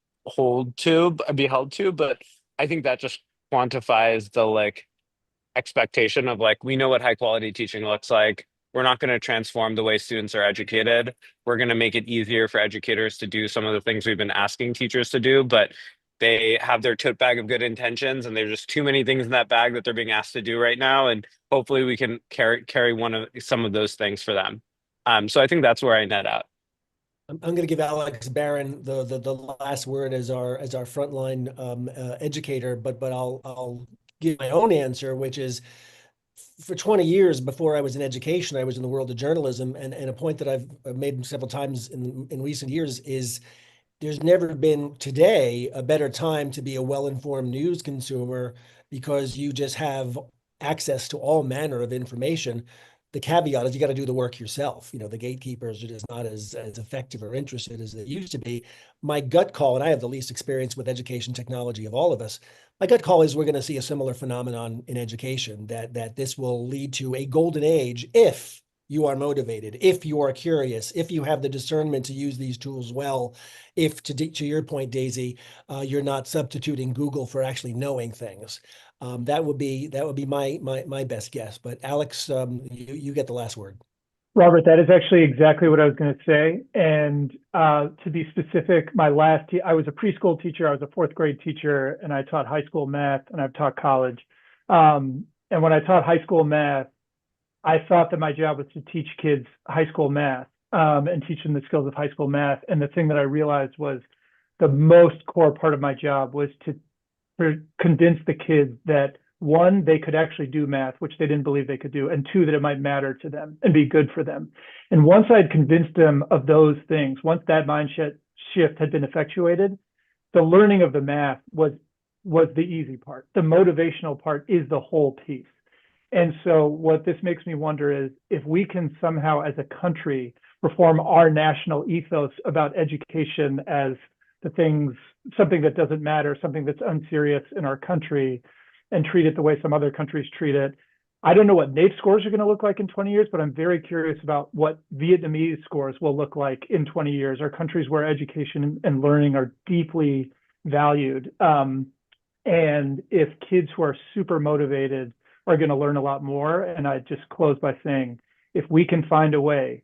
held to, but I think that just quantifies the like expectation of like we know what high quality teaching looks like. We're not going to transform the way students are educated. We're going to make it easier for educators to do some of the things we've been asking teachers to do, but they have their tote bag of good intentions and there's just too many things in that bag that they're being asked to do right now. And hopefully we can carry some of those things for them. So I think that's where I net out. I'm going to give Alex Barron the last word as our frontline educator, but I'll give my own answer, which is for 20 years before I was in education, I was in the world of journalism, and a point that I've made several times in recent years is there's never been today a better time to be a well-informed news consumer because you just have access to all manner of information. The caveat is you got to do the work yourself. The gatekeepers are just not as effective or interested as they used to be. My gut call, and I have the least experience with education technology of all of us, my gut call is we're going to see a similar phenomenon in education, that this will lead to a golden age if you are motivated, if you are curious, if you have the discernment to use these tools well, if to your point, Daisy, you're not substituting Google for actually knowing things. That would be my best guess. But Alex, you get the last word. Robert, that is actually exactly what I was going to say. And to be specific, I was a preschool teacher, I was a fourth grade teacher, and I taught high school math, and I've taught college. And when I taught high school math, I thought that my job was to teach kids high school math and teach them the skills of high school math. And the thing that I realized was the most core part of my job was to convince the kids that, one, they could actually do math, which they didn't believe they could do, and two, that it might matter to them and be good for them. And once I'd convinced them of those things, once that mindset shift had been effectuated, the learning of the math was the easy part. The motivational part is the whole piece. And so what this makes me wonder is if we can somehow as a country reform our national ethos about education as something that doesn't matter, something that's unserious in our country, and treat it the way some other countries treat it. I don't know what NAEP scores are going to look like in 20 years, but I'm very curious about what Vietnamese scores will look like in 20 years, or countries where education and learning are deeply valued. And if kids who are super motivated are going to learn a lot more. And I just close by saying, if we can find a way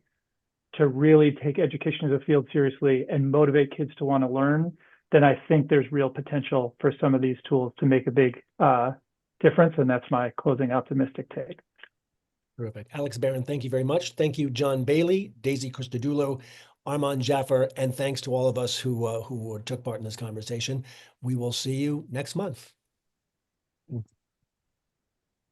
to really take education as a field seriously and motivate kids to want to learn, then I think there's real potential for some of these tools to make a big difference. And that's my closing optimistic take. Terrific. Alex Barron, thank you very much. Thank you, John Bailey, Daisy Christodoulou, Arman Jaffer, and thanks to all of us who took part in this conversation. We will see you next month.